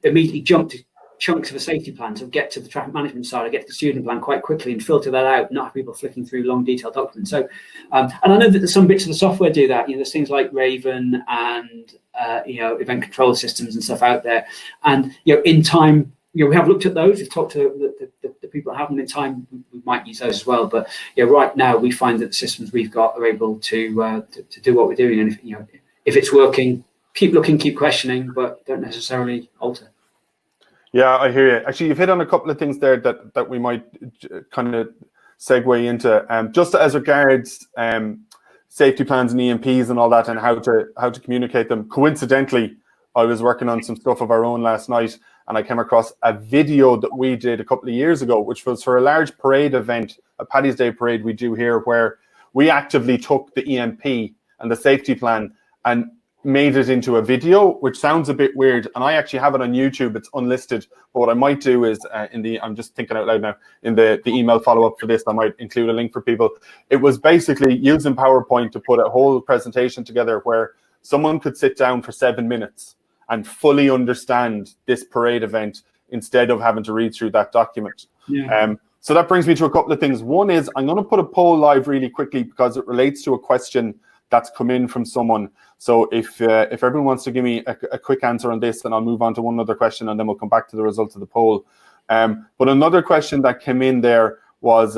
immediately jump to chunks of a safety plan, so get to the traffic management side, or get to the student plan quite quickly and filter that out, not have people flicking through long detailed documents. So, and I know that there's some bits of the software do that. There's things like Raven and event control systems and stuff out there. And in time, we have looked at those. We've talked to the people that have them. In time, we might use those as well. But right now, we find that the systems we've got are able to do what we're doing. And if it's working, keep looking, keep questioning, but don't necessarily alter. Yeah, I hear you. Actually, you've hit on a couple of things there that we might kind of segue into. Just as regards safety plans and EMPs and all that, and how to communicate them. Coincidentally, I was working on some stuff of our own last night, and I came across a video that we did a couple of years ago, which was for a large parade event, a Paddy's Day parade we do here, where we actively took the EMP and the safety plan and made it into a video, which sounds a bit weird, and I actually have it on YouTube. It's unlisted, but what I might do is I'm just thinking out loud now, in the email follow-up for this, I might include a link for people. It was basically using PowerPoint to put a whole presentation together where someone could sit down for 7 minutes and fully understand this parade event instead of having to read through that document. Yeah. So that brings me to a couple of things. One is I'm going to put a poll live really quickly because it relates to a question that's come in from someone. So if everyone wants to give me a quick answer on this, then I'll move on to one other question and then we'll come back to the results of the poll. But another question that came in there was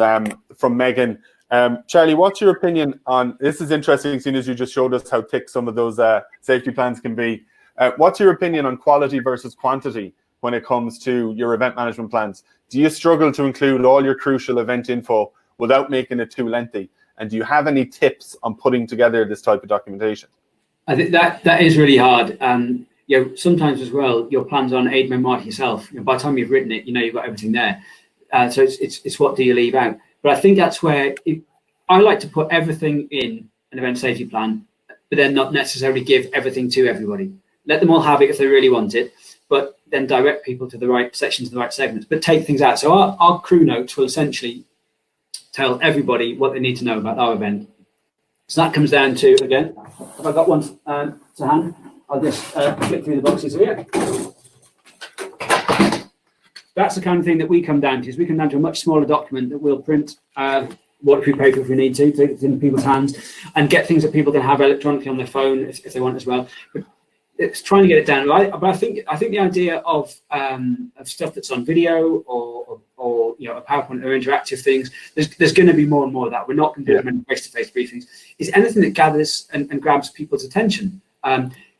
from Megan. Charlie, what's your opinion on, this is interesting seeing as you just showed us how thick some of those safety plans can be. What's your opinion on quality versus quantity when it comes to your event management plans? Do you struggle to include all your crucial event info without making it too lengthy? And do you have any tips on putting together this type of documentation? I think that is really hard. Sometimes as well, your plans on aid memoir yourself. By the time you've written it, you've got everything there. So it's what do you leave out? But I think that's where I like to put everything in an event safety plan, but then not necessarily give everything to everybody. Let them all have it if they really want it, but then direct people to the right sections, the right segments, but take things out. So our crew notes will essentially tell everybody what they need to know about our event. So that comes down to, again, have I got one to hand? I'll just flip through the boxes here. That's the kind of thing that we come down to, is we come down to a much smaller document that we'll print waterproof paper if we need to, take it in people's hands, and get things that people can have electronically on their phone if they want as well. But it's trying to get it down right. But I think the idea of stuff that's on video or a PowerPoint or interactive things, there's going to be more and more of that. We're not going to do many face-to-face briefings. It's anything that gathers and grabs people's attention.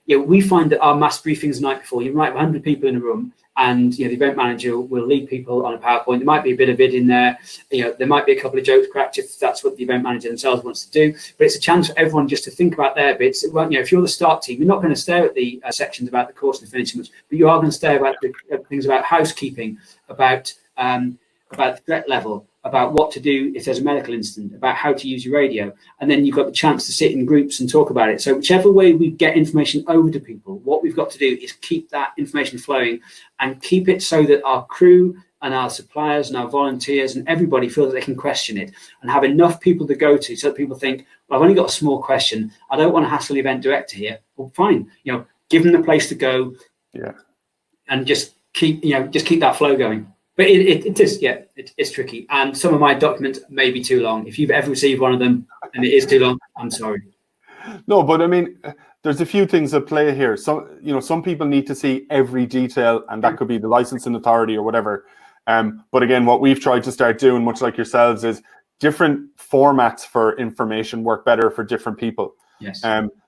We find that our mass briefings the night before, you might have 100 people in a room, and the event manager will lead people on a PowerPoint. There might be a bit of vid in there. There might be a couple of jokes cracked if that's what the event manager themselves wants to do. But it's a chance for everyone just to think about their bits. If you're the start team, you're not going to stare at the sections about the course and the finishing, but you are going to stare about the things about housekeeping, about the threat level, about what to do if there's a medical incident, about how to use your radio. And then you've got the chance to sit in groups and talk about it. So whichever way we get information over to people, what we've got to do is keep that information flowing and keep it so that our crew and our suppliers and our volunteers and everybody feel that they can question it and have enough people to go to so that people think, well, I've only got a small question. I don't want to hassle the event director here. Well, fine. Give them the place to go. Yeah. And just keep that flow going. But it's tricky. And some of my documents may be too long. If you've ever received one of them and it is too long, I'm sorry. No, but I mean, there's a few things at play here. Some people need to see every detail, and that could be the licensing authority or whatever. But again, what we've tried to start doing, much like yourselves, is different formats for information work better for different people. Yes.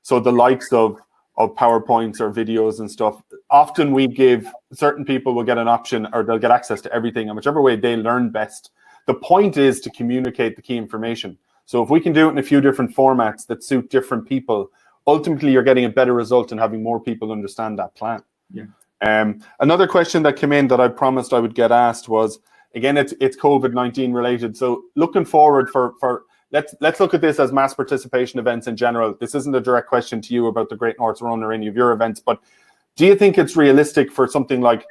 So the likes of PowerPoints or videos and stuff, often we give certain people will get an option or they'll get access to everything, and whichever way they learn best. The point is to communicate the key information. So if we can do it in a few different formats that suit different people, ultimately you're getting a better result and having more people understand that plan. Yeah. Another question that came in that I promised I would get asked was, again, it's COVID-19 related. So looking forward for let's look at this as mass participation events in general. This isn't a direct question to you about the Great North Run or any of your events, but do you think it's realistic for something like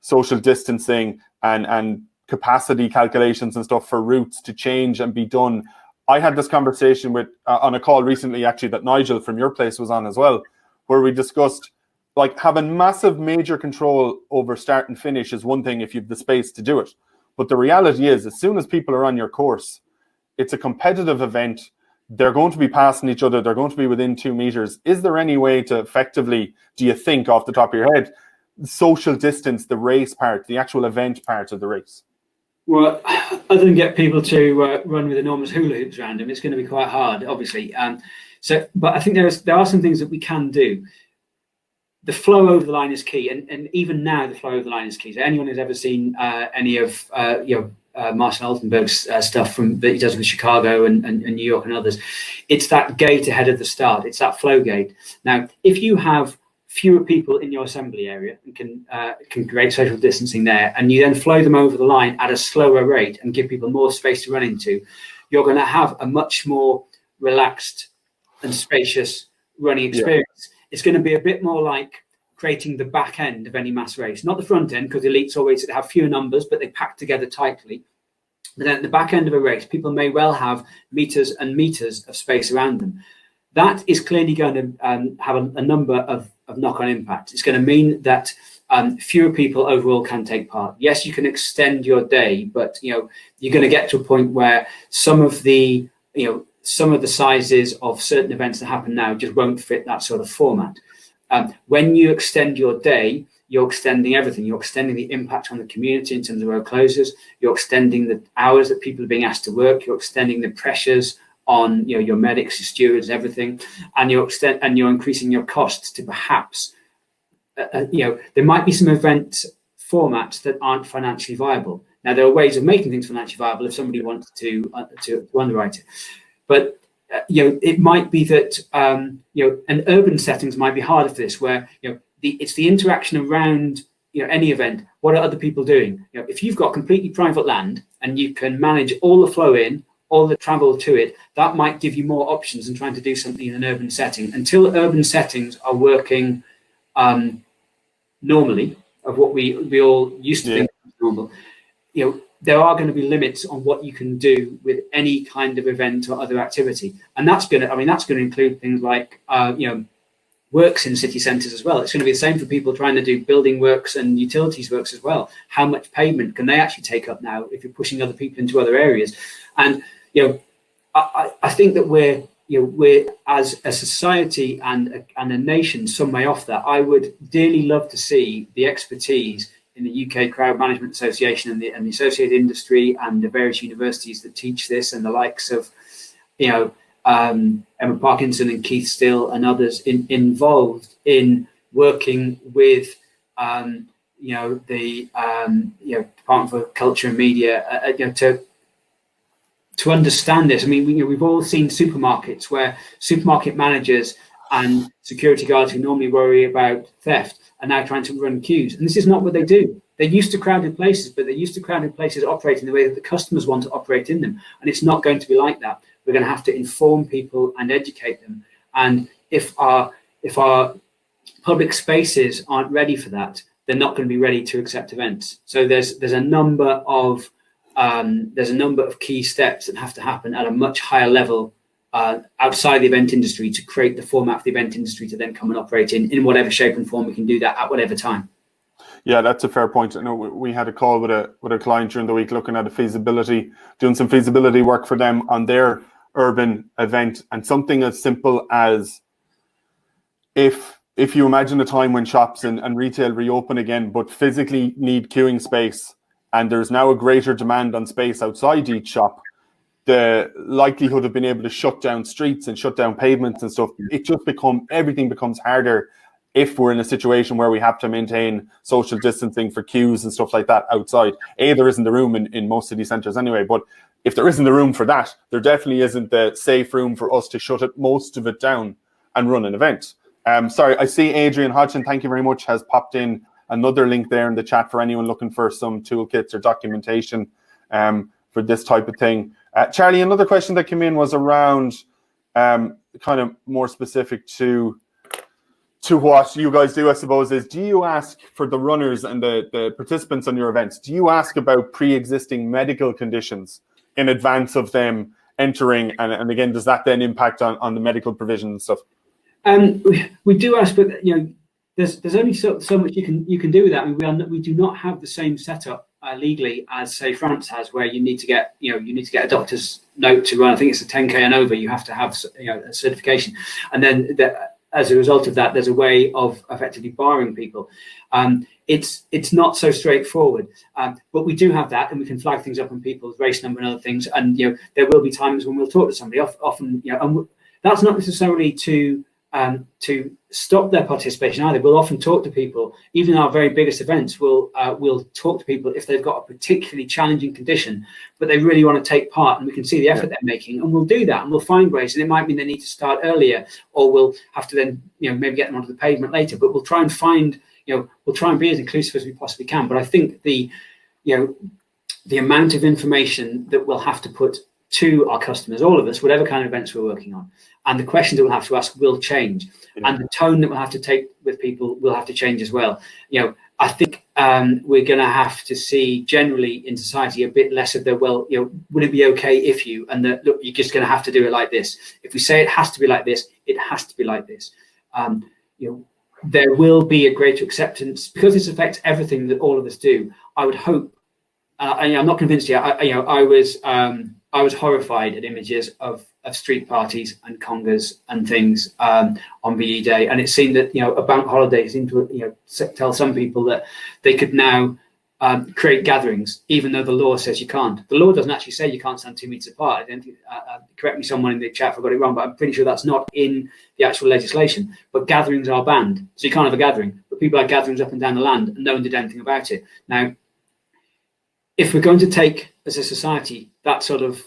social distancing and capacity calculations and stuff for routes to change and be done? I had this conversation with on a call recently, actually, that Nigel from your place was on as well, where we discussed like having massive major control over start and finish is one thing if you have the space to do it. But the reality is, as soon as people are on your course, it's a competitive event. They're going to be passing each other. They're going to be within 2 meters. Is there any way to effectively, do you think off the top of your head, social distance the race part, the actual event part of the race? Well, other than get people to run with enormous hula hoops around them, it's going to be quite hard, obviously. But I think there are some things that we can do. The flow over the line is key, and even now the flow over the line is key. So anyone who's ever seen any of Martin Altenberg's stuff that he does with Chicago and New York and others, it's that gate ahead of the start. It's that flow gate. Now, if you have fewer people in your assembly area and can create social distancing there, and you then flow them over the line at a slower rate and give people more space to run into, you're going to have a much more relaxed and spacious running experience. Yeah. It's going to be a bit more like creating the back end of any mass race, not the front end, because elites always have fewer numbers, but they pack together tightly. But then at the back end of a race, people may well have meters and meters of space around them. That is clearly going to have a number of knock-on impacts. It's going to mean that fewer people overall can take part. Yes, you can extend your day, but you're going to get to a point where some of the sizes of certain events that happen now just won't fit that sort of format. When you extend your day, you're extending everything. You're extending the impact on the community in terms of road closures. You're extending the hours that people are being asked to work. You're extending the pressures on your medics, your stewards, everything, and you're increasing your costs to perhaps there might be some event formats that aren't financially viable. Now there are ways of making things financially viable if somebody wants to underwrite it, but it might be that and urban settings might be harder for this, where it's the interaction around any event. What are other people doing? If you've got completely private land and you can manage all the flow in, all the travel to it, that might give you more options than trying to do something in an urban setting. Until urban settings are working normally, of what we all used to think was normal, there are going to be limits on what you can do with any kind of event or other activity, and that's going to include things like works in city centres as well. It's going to be the same for people trying to do building works and utilities works as well. How much pavement can they actually take up now if you're pushing other people into other areas? And I think that we're as a society and a nation some way off that. I would dearly love to see the expertise in the UK Crowd Management Association and the associated industry and the various universities that teach this, and the likes of Emma Parkinson and Keith Still and others involved in working with the Department for Culture and Media to understand this. I mean, we've all seen supermarkets where supermarket managers and security guards who normally worry about theft are now trying to run queues. And this is not what they do. They're used to crowded places, but they're used to crowded places operating the way that the customers want to operate in them. And it's not going to be like that. We're going to have to inform people and educate them. And if our public spaces aren't ready for that, they're not going to be ready to accept events. So there's a number of key steps that have to happen at a much higher level outside the event industry to create the format for the event industry to then come and operate in whatever shape and form we can do that at whatever time. Yeah, that's a fair point. I know we had a call with a client during the week looking at doing some feasibility work for them on their urban event, and something as simple as if you imagine a time when shops and retail reopen again, but physically need queuing space, and there's now a greater demand on space outside each shop, the likelihood of being able to shut down streets and shut down pavements and stuff, everything becomes harder if we're in a situation where we have to maintain social distancing for queues and stuff like that outside. There isn't the room in most city centres anyway, but if there isn't the room for that, there definitely isn't the safe room for us to shut most of it down and run an event. Sorry, I see Adrian Hodgson, thank you very much, has popped in another link there in the chat for anyone looking for some toolkits or documentation for this type of thing. Charlie, another question that came in was around kind of more specific to what you guys do, I suppose, is do you ask for the runners and the participants on your events, do you ask about pre-existing medical conditions in advance of them entering? And again, does that then impact on the medical provision and stuff? We do ask, but there's only so much you can do with that. I mean, we do not have the same setup legally as, say, France has, where you need to get a doctor's note to run. I think it's a 10K and over. You have to have a certification, and then as a result of that, there's a way of effectively barring people. It's not so straightforward, but we do have that, and we can flag things up on people's race number and other things. And there will be times when we'll talk to somebody. Often, and that's not necessarily to stop their participation either. We'll often talk to people, even our very biggest events. We'll talk to people if they've got a particularly challenging condition, but they really want to take part, and we can see the effort they're making, and we'll do that, and we'll find ways. And it might mean they need to start earlier, or we'll have to then maybe get them onto the pavement later. But we'll try and find we'll try and be as inclusive as we possibly can. But I think the amount of information that we'll have to put to our customers, all of us, whatever kind of events we're working on, and the questions that we'll have to ask will change, and the tone that we'll have to take with people will have to change as well. I think we're going to have to see generally in society a bit less of the, would it be okay if you, and the, look, you're just going to have to do it like this. If we say it has to be like this, it has to be like this. there will be a greater acceptance because this affects everything that all of us do. I would hope, and I'm not convinced yet. I was horrified at images of street parties and congas and things on VE Day, and it seemed that a bank holiday seemed to tell some people that they could now create gatherings, even though the law says you can't. The law doesn't actually say you can't stand 2 meters apart. I don't think, correct me someone in the chat if I got it wrong, but I'm pretty sure that's not in the actual legislation. But gatherings are banned, so you can't have a gathering. But people had gatherings up and down the land, and no one did anything about it. Now, if we're going to take, as a society, that sort of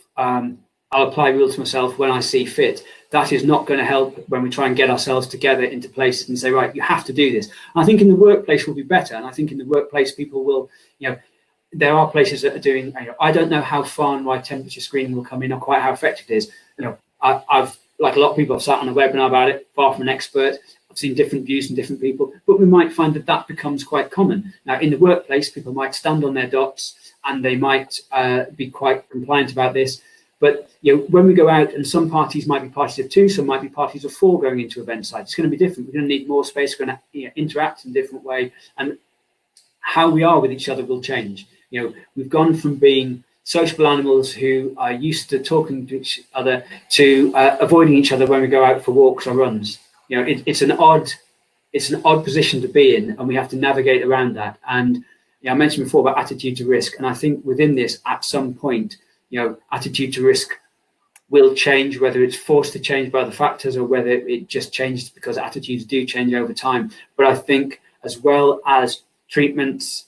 I'll apply rules to myself when I see fit, that is not going to help when we try and get ourselves together into places and say, right, you have to do this. And I think in the workplace will be better. And I think in the workplace, people will, there are places that are doing, I don't know how far and wide temperature screening will come in or quite how effective it is. I've, like a lot of people, I've sat on a webinar about it, far from an expert. I've seen different views from different people, but we might find that that becomes quite common. Now, in the workplace, people might stand on their dots and they might be quite compliant about this. But when we go out, and some parties might be parties of 2, some might be parties of 4 going into event sites, it's going to be different. We're going to need more space. We're going to interact in a different way, and how we are with each other will change. We've gone from being sociable animals who are used to talking to each other to avoiding each other when we go out for walks or runs. It's an odd position to be in, and we have to navigate around that. And I mentioned before about attitude to risk, and I think within this, at some point, attitude to risk will change, whether it's forced to change by the factors or whether it just changes because attitudes do change over time. But I think as well as treatments,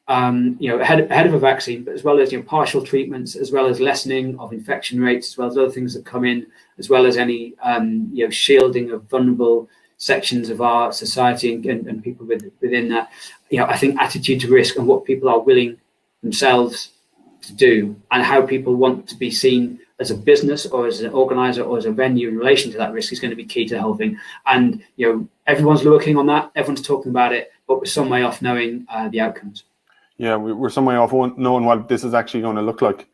ahead of a vaccine, but as well as partial treatments, as well as lessening of infection rates, as well as other things that come in, as well as any shielding of vulnerable sections of our society and people within that, I think attitude to risk and what people are willing themselves to do and how people want to be seen as a business or as an organizer or as a venue in relation to that risk is going to be key to the whole thing. And everyone's working on that, everyone's talking about it, but we're some way off knowing the outcomes. Yeah, we're some way off knowing what this is actually going to look like,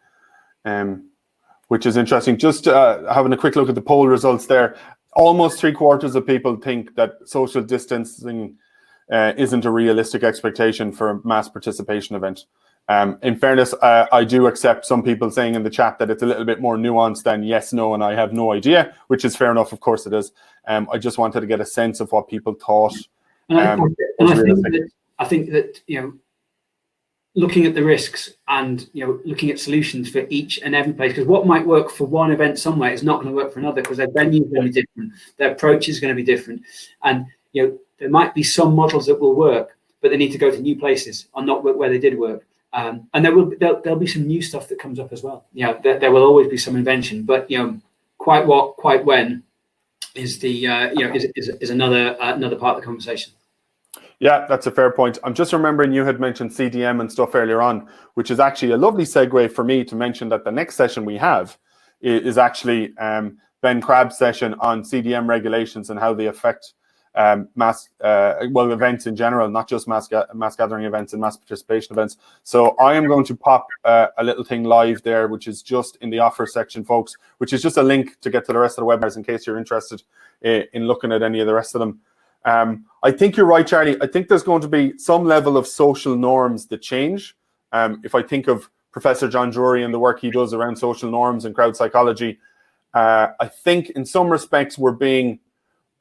which is interesting. Just having a quick look at the poll results there, almost 3/4 of people think that social distancing isn't a realistic expectation for a mass participation event. In fairness, I do accept some people saying in the chat that it's a little bit more nuanced than yes, no, and I have no idea, which is fair enough. Of course it is. I just wanted to get a sense of what people thought. I think that looking at the risks and looking at solutions for each and every place, because what might work for one event somewhere is not going to work for another because their venue is going to be different, their approach is going to be different, and there might be some models that will work, but they need to go to new places or not work where they did work. And there'll be some new stuff that comes up as well. There will always be some invention, but quite what, quite when is the is another part of the conversation. Yeah, that's a fair point. I'm just remembering you had mentioned CDM and stuff earlier on, which is actually a lovely segue for me to mention that the next session we have is actually Ben Crabb's session on CDM regulations and how they affect events in general, not just mass gathering events and mass participation events. So I am going to pop a little thing live there, which is just in the offer section, folks, which is just a link to get to the rest of the webinars in case you're interested in looking at any of the rest of them. I think you're right, Charlie. I think there's going to be some level of social norms that change. If I think of Professor John Drury and the work he does around social norms and crowd psychology, I think in some respects we're being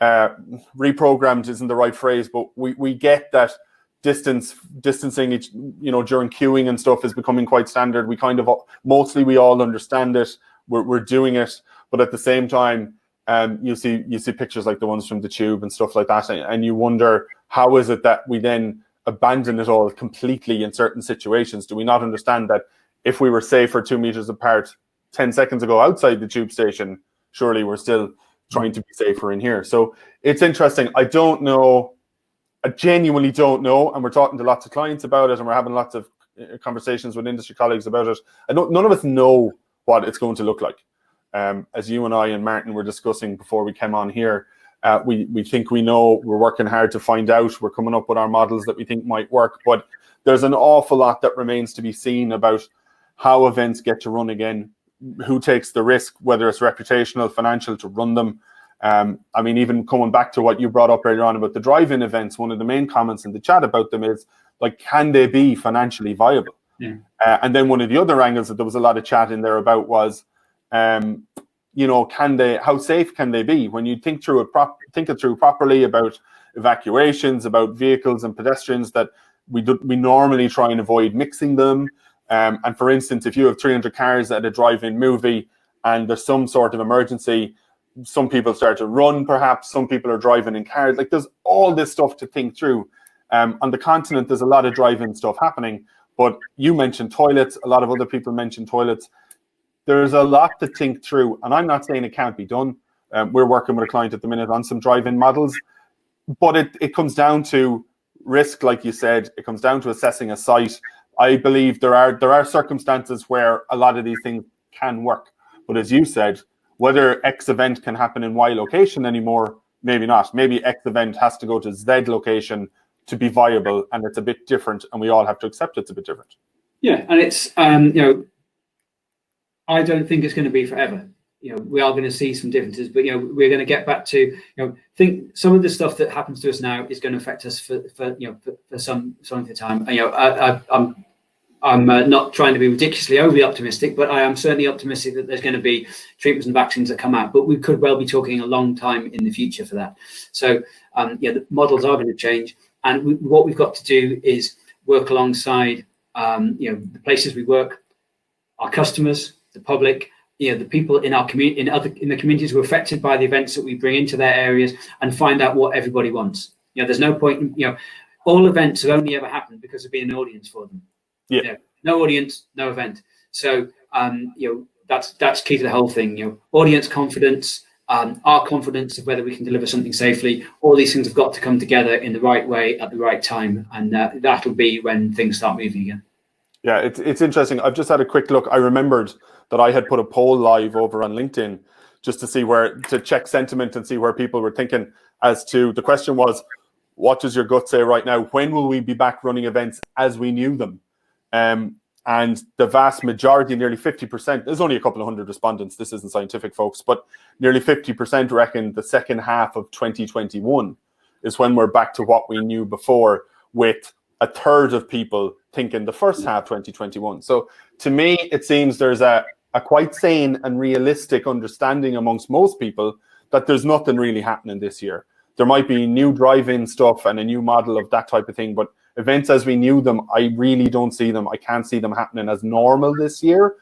reprogrammed isn't the right phrase, but we get that distancing during queuing and stuff is becoming quite standard. We kind of mostly we all understand it. We're doing it, but at the same time, you see pictures like the ones from the Tube and stuff like that, and you wonder how is it that we then abandon it all completely in certain situations? Do we not understand that if we were safer 2 meters apart 10 seconds ago outside the Tube station, surely we're still trying to be safer in here? So it's interesting. I don't know. I genuinely don't know. And we're talking to lots of clients about it, and we're having lots of conversations with industry colleagues about it. None of us know what it's going to look like. As you and I and Martin were discussing before we came on here, we think we know. We're working hard to find out. We're coming up with our models that we think might work. But there's an awful lot that remains to be seen about how events get to run again, who takes the risk, whether it's reputational, financial, to run them. I mean, even coming back to what you brought up earlier on about the drive-in events, one of the main comments in the chat about them is, like, can they be financially viable? Yeah. And then one of the other angles that there was a lot of chat in there about was, you know, how safe can they be? When you think it through properly about evacuations, about vehicles and pedestrians, that we normally try and avoid mixing them. And for instance, if you have 300 cars at a drive-in movie and there's some sort of emergency, some people start to run, perhaps. Some people are driving in cars. Like, there's all this stuff to think through. On the continent, there's a lot of drive-in stuff happening. But you mentioned toilets. A lot of other people mentioned toilets. There's a lot to think through. And I'm not saying it can't be done. We're working with a client at the minute on some drive-in models. But it comes down to risk, like you said. It comes down to assessing a site. I believe there are circumstances where a lot of these things can work. But as you said, whether X event can happen in Y location anymore, maybe not. Maybe X event has to go to Z location to be viable, and it's a bit different, and we all have to accept it's a bit different. Yeah, and it's, you know, I don't think it's going to be forever. You know, we are going to see some differences, but, you know, we're going to get back to, you know, think some of the stuff that happens to us now is going to affect us for some of the time. You know, I'm not trying to be ridiculously overly optimistic, but I am certainly optimistic that there's going to be treatments and vaccines that come out. But we could well be talking a long time in the future for that. So, yeah, the models are going to change, and what we've got to do is work alongside, you know, the places we work, our customers, the public, you know, the people in our community, in the communities who are affected by the events that we bring into their areas, and find out what everybody wants. You know, there's no point in, you know, all events have only ever happened because of being an audience for them. Yeah. You know, no audience, no event. So, you know, that's key to the whole thing. You know, audience confidence, our confidence of whether we can deliver something safely. All these things have got to come together in the right way at the right time, and that'll be when things start moving again. Yeah, it's interesting. I've just had a quick look. I remembered that I had put a poll live over on LinkedIn just to see to check sentiment and see where people were thinking. As to, the question was, what does your gut say right now? When will we be back running events as we knew them? And the vast majority, nearly 50%, there's only a couple of hundred respondents, this isn't scientific, folks, but nearly 50% reckon the second half of 2021 is when we're back to what we knew before, with a third of people thinking the first half 2021. So to me, it seems there's a quite sane and realistic understanding amongst most people that there's nothing really happening this year. There might be new drive-in stuff and a new model of that type of thing, but events as we knew them, I really don't see them. I can't see them happening as normal this year.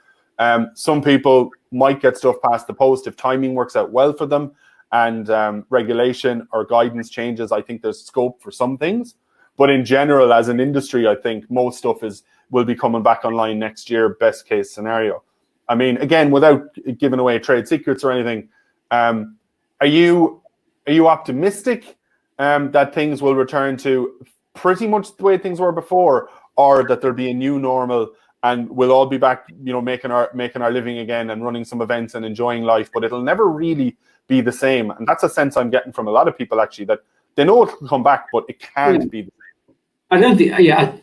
Some people might get stuff past the post if timing works out well for them, and regulation or guidance changes. I think there's scope for some things. But in general, as an industry, I think most stuff will be coming back online next year, best case scenario. I mean, again, without giving away trade secrets or anything, are you optimistic that things will return to pretty much the way things were before, or that there'll be a new normal and we'll all be back, you know, making our living again and running some events and enjoying life, but it'll never really be the same? And that's a sense I'm getting from a lot of people, actually, that they know it will come back, but it can't be the same. I don't think,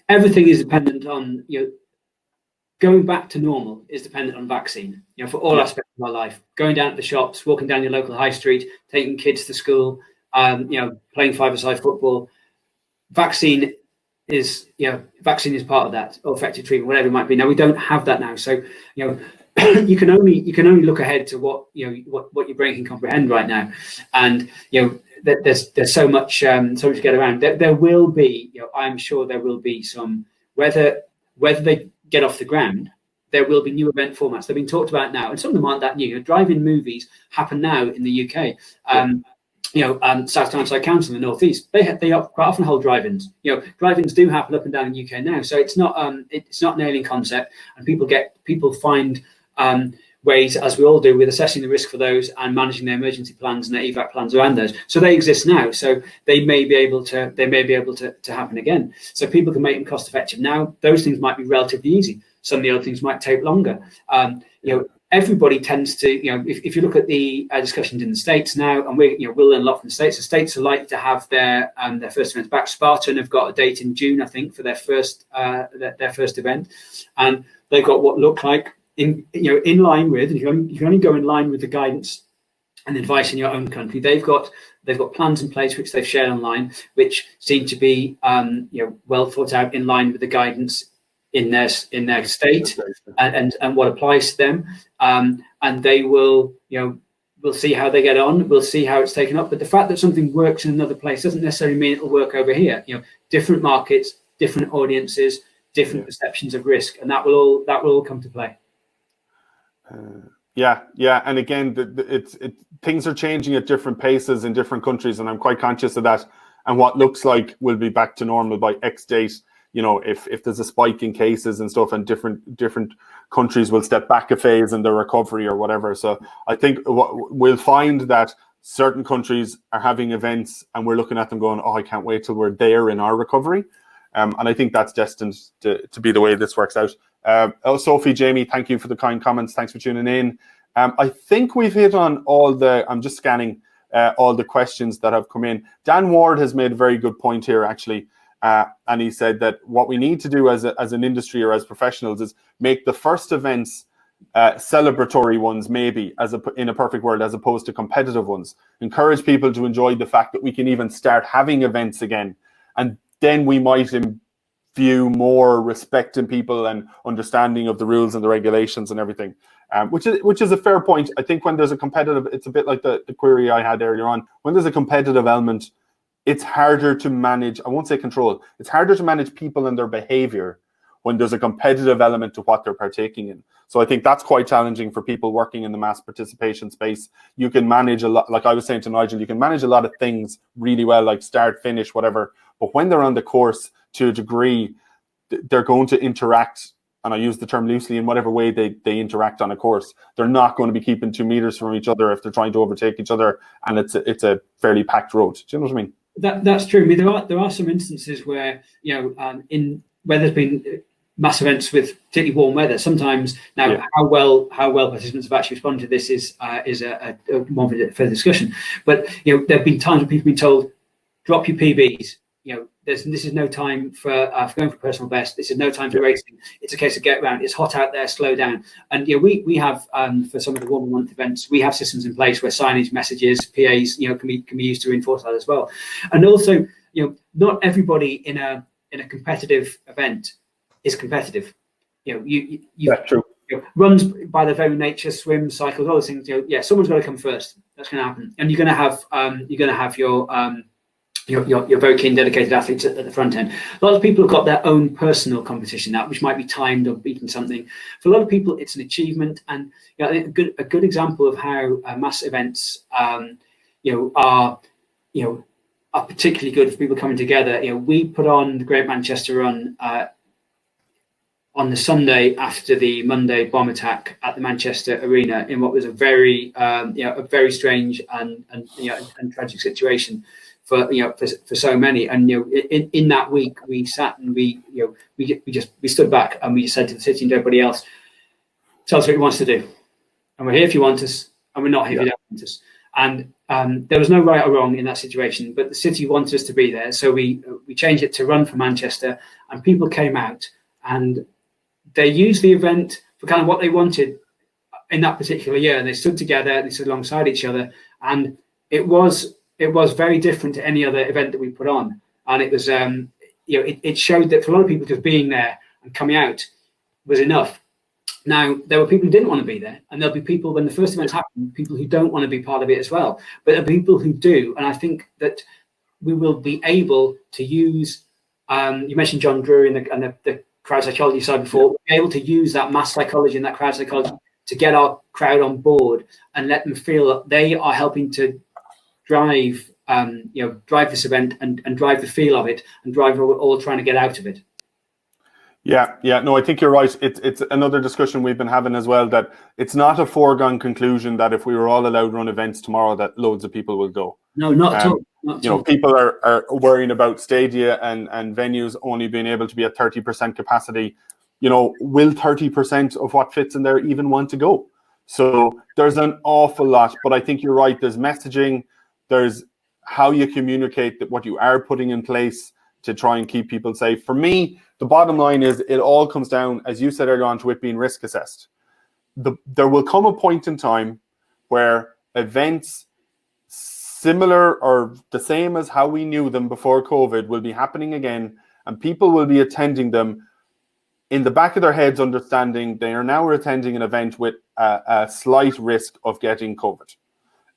everything is dependent on, you know, going back to normal is dependent on vaccine, you know, for all aspects of our life. Going down to the shops, walking down your local high street, taking kids to school, you know, playing five-a-side football. Vaccine is part of that, or effective treatment, whatever it might be. Now, we don't have that now, so, you know, you can only look ahead to what, you know, what your brain can comprehend right now, and, you know, there's so much to get around. There will be, you know, I'm sure there will be some, whether they get off the ground, there will be new event formats. They're being talked about now, and some of them aren't that new. You know, drive-in movies happen now in the UK. You know, South Tyneside Council in the northeast, they quite often hold drive-ins. You know, drive-ins do happen up and down in the UK now, so it's not an alien concept, and people find ways, as we all do, with assessing the risk for those and managing their emergency plans and their evac plans around those. So they exist now. So they may be able to happen again. So people can make them cost effective now. Those things might be relatively easy. Some of the other things might take longer. You know, everybody tends to, you know, if you look at the discussions in the States now, and we'll learn a lot from the States. The States are likely to have their first events back. Spartan have got a date in June, I think, for their first event, and they've got what look like in line with, and you can only go in line with the guidance and advice in your own country. They've got plans in place which they've shared online, which seem to be well thought out, in line with the guidance in their state and what applies to them. And they will we'll see how they get on. We'll see how it's taken up. But the fact that something works in another place doesn't necessarily mean it'll work over here. Different markets, different audiences, different perceptions of risk, and that will all come to play. And again, things are changing at different paces in different countries, and I'm quite conscious of that. And what looks like will be back to normal by X date. If there's a spike in cases and stuff, and different countries will step back a phase in their recovery or whatever. So I think we'll find that certain countries are having events, and we're looking at them going, "Oh, I can't wait till we're there in our recovery." And I think that's destined to be the way this works out. Sophie, Jamie, thank you for the kind comments. Thanks for tuning in. I think we've hit on I'm just scanning all the questions that have come in. Dan Ward has made a very good point here, actually. And he said that what we need to do as an industry or as professionals is make the first events celebratory ones, maybe, in a perfect world, as opposed to competitive ones. Encourage people to enjoy the fact that we can even start having events again. And then we might view more respect in people and understanding of the rules and the regulations and everything, which is a fair point. I think when there's a competitive, it's a bit like the query I had earlier on. When there's a competitive element, it's harder to manage. I won't say control. It's harder to manage people and their behavior when there's a competitive element to what they're partaking in. So I think that's quite challenging for people working in the mass participation space. You can manage a lot, like I was saying to Nigel, you can manage a lot of things really well, like start, finish, whatever. But when they're on the course, to a degree, they're going to interact, and I use the term loosely, in whatever way they interact on a course. They're not going to be keeping 2 meters from each other if they're trying to overtake each other, and it's a fairly packed road. Do you know what I mean? That's true. I mean, there are some instances where where there's been mass events with particularly warm weather. Sometimes now, how well participants have actually responded to this is a more further discussion. But there have been times when people have been told, drop your PBs. This is no time for going for personal best. This is no time for racing. It's a case of get around. It's hot out there. Slow down. And we have for some of the warmer month events, we have systems in place where signage, messages, PAs, can be used to reinforce that as well. And also, not everybody in a competitive event is competitive. That's true. Runs by their very nature, swim, cycles, all those things. Someone's got to come first. That's going to happen, and you're going to have your very keen, dedicated athletes at the front end. A lot of people have got their own personal competition now, which might be timed or beating something. For a lot of people, it's an achievement, and a good example of how mass events, are particularly good for people coming together. We put on the Great Manchester Run on the Sunday after the Monday bomb attack at the Manchester Arena in what was a very strange and tragic situation for so many. And in that week we sat and we stood back and we said to the city and to everybody else, tell us what you want us to do, and we're here if you want us, and we're not here if you don't want us. And there was no right or wrong in that situation, but the city wanted us to be there, so we changed it to Run for Manchester, and people came out and they used the event for kind of what they wanted in that particular year, and they stood together, they stood alongside each other, and it was very different to any other event that we put on. And it was it showed that for a lot of people, just being there and coming out was enough. Now, there were people who didn't want to be there, and there'll be people, when the first events happen, people who don't want to be part of it as well. But there are people who do, and I think that we will be able to use, you mentioned John Drury and the crowd psychology side before, we'll be able to use that mass psychology and that crowd psychology to get our crowd on board and let them feel that they are helping to drive this event and drive the feel of it and drive what we're all trying to get out of it. Yeah, no, I think you're right. It's another discussion we've been having as well, that it's not a foregone conclusion that if we were all allowed run events tomorrow, that loads of people will go. No, not at all. Not at all. People are worrying about stadia and venues only being able to be at 30% capacity. Will 30% of what fits in there even want to go? So there's an awful lot, but I think you're right. There's messaging, there's how you communicate that what you are putting in place to try and keep people safe. For me, the bottom line is it all comes down, as you said earlier on, to it being risk assessed. There will come a point in time where events similar or the same as how we knew them before COVID will be happening again, and people will be attending them in the back of their heads, understanding they are now attending an event with a slight risk of getting COVID.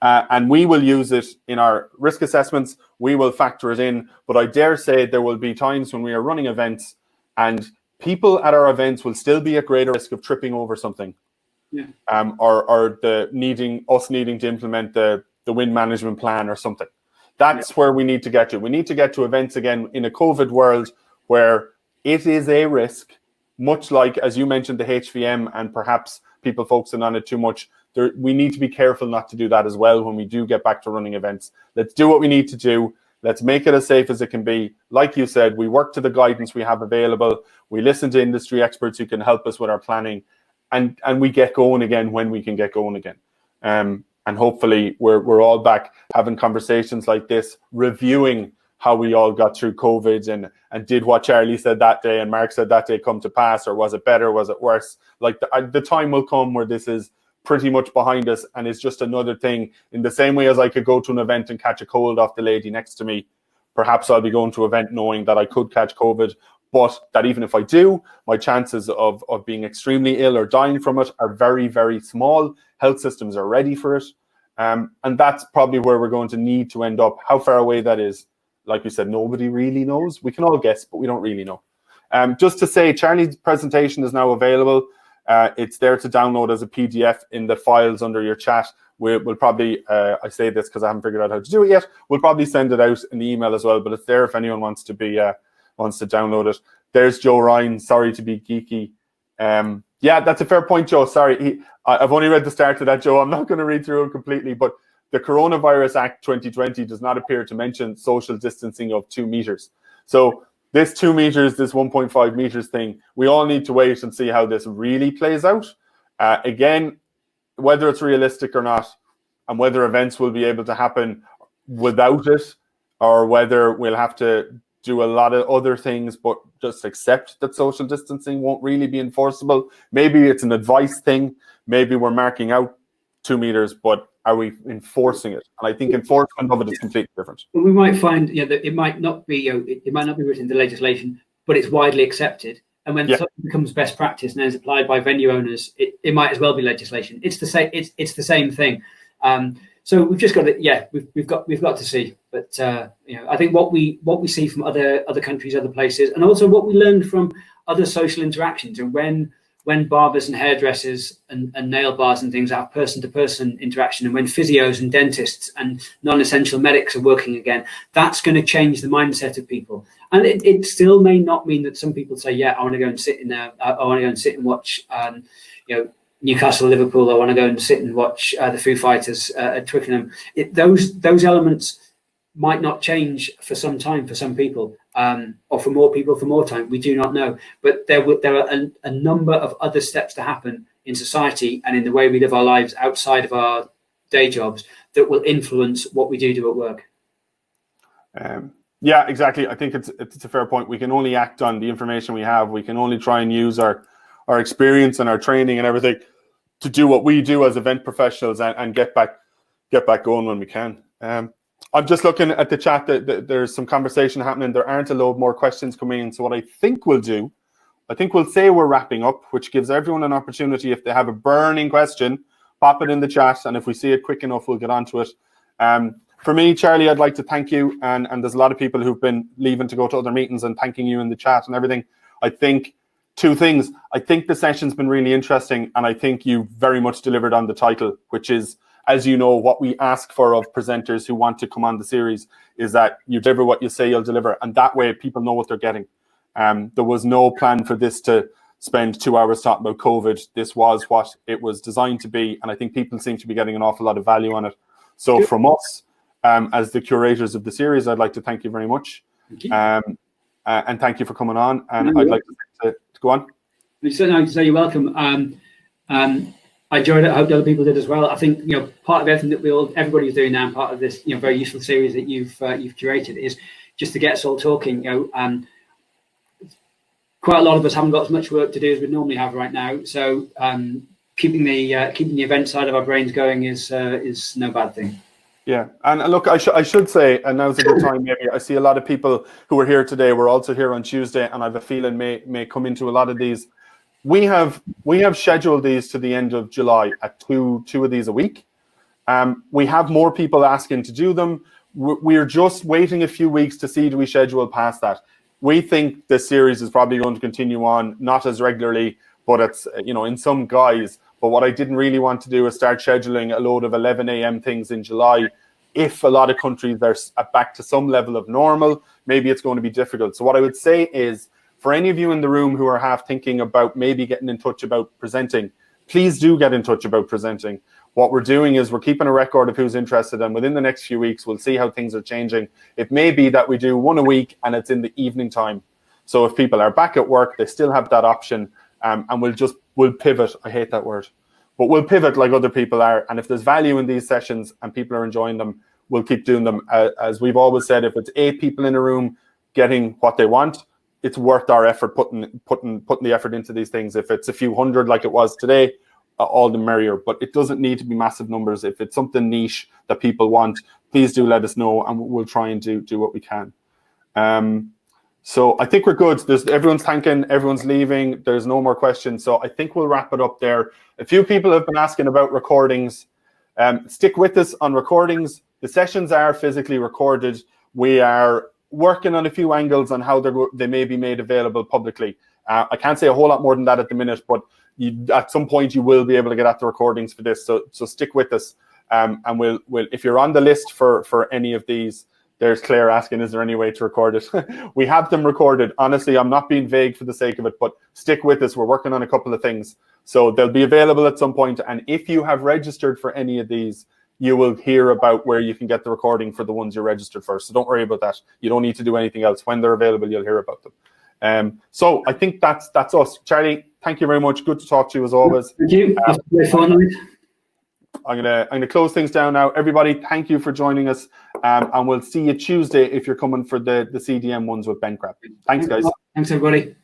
And we will use it in our risk assessments. We will factor it in. But I dare say there will be times when we are running events and people at our events will still be at greater risk of tripping over something. Yeah. Or needing to implement the wind management plan or something. That's where we need to get to. We need to get to events again in a COVID world where it is a risk, much like, as you mentioned, the HVM and perhaps people focusing on it too much. We need to be careful not to do that as well when we do get back to running events. Let's do what we need to do. Let's make it as safe as it can be. Like you said, we work to the guidance we have available. We listen to industry experts who can help us with our planning, and we get going again when we can get going again. And hopefully we're all back having conversations like this, reviewing how we all got through COVID and did what Charlie said that day and Mark said that day come to pass, or was it better, was it worse? Like the time will come where this is pretty much behind us and it's just another thing. In the same way as I could go to an event and catch a cold off the lady next to me, perhaps I'll be going to an event knowing that I could catch COVID, but that even if I do, my chances of being extremely ill or dying from it are very, very small. Health systems are ready for it. And that's probably where we're going to need to end up. How far away that is, like we said, nobody really knows. We can all guess, but we don't really know. Just to say, Charlie's presentation is now available. It's there to download as a PDF in the files under your chat. We'll probably, I say this because I haven't figured out how to do it yet. We'll probably send it out in the email as well, but it's there if anyone wants to download it. There's Joe Ryan. Sorry to be geeky. Yeah, that's a fair point, Joe. Sorry, I've only read the start of that, Joe. I'm not going to read through it completely, but the Coronavirus Act 2020 does not appear to mention social distancing of 2 meters. So this 2 meters, this 1.5 meters thing, we all need to wait and see how this really plays out. Again, whether it's realistic or not, and whether events will be able to happen without it, or whether we'll have to do a lot of other things, but just accept that social distancing won't really be enforceable. Maybe it's an advice thing. Maybe we're marking out 2 meters, but are we enforcing it? And I think enforcement of it is completely different. We might find that it might not be it might not be written into legislation, but it's widely accepted. And when something becomes best practice and is applied by venue owners, it might as well be legislation. It's the same. It's the same thing. So we've just got to, we've got to see. But I think what we see from other countries, other places, and also what we learned from other social interactions, and when barbers and hairdressers and nail bars and things have person-to-person interaction, and when physios and dentists and non-essential medics are working again, that's going to change the mindset of people. And it still may not mean that some people say, I want to go and sit in there. I want to go and sit and watch, Newcastle, Liverpool. I want to go and sit and watch the Foo Fighters at Twickenham. Those elements might not change for some time for some people, or for more people for more time. We do not know. But there are a number of other steps to happen in society and in the way we live our lives outside of our day jobs that will influence what we do at work. Yeah, exactly. I think it's a fair point. We can only act on the information we have. We can only try and use our experience and our training and everything to do what we do as event professionals and get back going when we can. I'm just looking at the chat that there's some conversation happening. There aren't a load more questions coming in. So what I think we'll do, we'll say we're wrapping up, which gives everyone an opportunity. If they have a burning question, pop it in the chat. And if we see it quick enough, we'll get onto it. For me, Charlie, I'd like to thank you. And there's a lot of people who've been leaving to go to other meetings and thanking you in the chat and everything. I think 2 things. I think the session's been really interesting. And I think you very much delivered on the title, which is, as you know, what we ask for of presenters who want to come on the series is that you deliver what you say you'll deliver. And that way people know what they're getting. There was no plan for this to spend 2 hours talking about COVID. This was what it was designed to be. And I think people seem to be getting an awful lot of value on it. So from us, as the curators of the series, I'd like to thank you very much. Thank you. And thank you for coming on. And I'd like to go on. So you're welcome. I enjoyed it. I hope other people did as well. I think part of everything that everybody's doing now, and part of this very useful series that you've curated is just to get us all talking. Quite a lot of us haven't got as much work to do as we normally have right now. So keeping the event side of our brains going is no bad thing. Yeah, and look, I should say, and now's a good time. Maybe I see a lot of people who are here today. We're also here on Tuesday, and I have a feeling may come into a lot of these. We have scheduled these to the end of July at two of these a week. We have more people asking to do them. We're just waiting a few weeks to see do we schedule past that. We think this series is probably going to continue on, not as regularly, but it's in some guise. But what I didn't really want to do is start scheduling a load of 11 a.m. things in July. If a lot of countries are back to some level of normal, maybe it's going to be difficult. So what I would say is, for any of you in the room who are half thinking about maybe getting in touch about presenting, please do get in touch about presenting. What we're doing is we're keeping a record of who's interested, and within the next few weeks, we'll see how things are changing. It may be that we do one a week and it's in the evening time. So if people are back at work, they still have that option. And we'll pivot. I hate that word, but we'll pivot like other people are. And if there's value in these sessions and people are enjoying them, we'll keep doing them. As we've always said, if it's 8 people in a room getting what they want, it's worth our effort putting the effort into these things. If it's a few hundred like it was today, all the merrier. But it doesn't need to be massive numbers. If it's something niche that people want, please do let us know, and we'll try and do what we can. So I think we're good. Everyone's thanking, everyone's leaving. There's no more questions. So I think we'll wrap it up there. A few people have been asking about recordings. Stick with us on recordings. The sessions are physically recorded. We are working on a few angles on how they may be made available publicly. I can't say a whole lot more than that at the minute, but at some point you will be able to get at the recordings for this. So stick with us. And we'll if you're on the list for any of these, there's Claire asking, is there any way to record it? We have them recorded. Honestly, I'm not being vague for the sake of it, but stick with us. We're working on a couple of things. So they'll be available at some point. And if you have registered for any of these, you will hear about where you can get the recording for the ones you're registered for. So don't worry about that. You don't need to do anything else. When they're available, you'll hear about them. So I think that's us. Charlie, thank you very much. Good to talk to you as always. Thank you. I'm gonna close things down now. Everybody, thank you for joining us, and we'll see you Tuesday if you're coming for the CDM ones with Ben Crab. Thanks, guys. Thanks, everybody.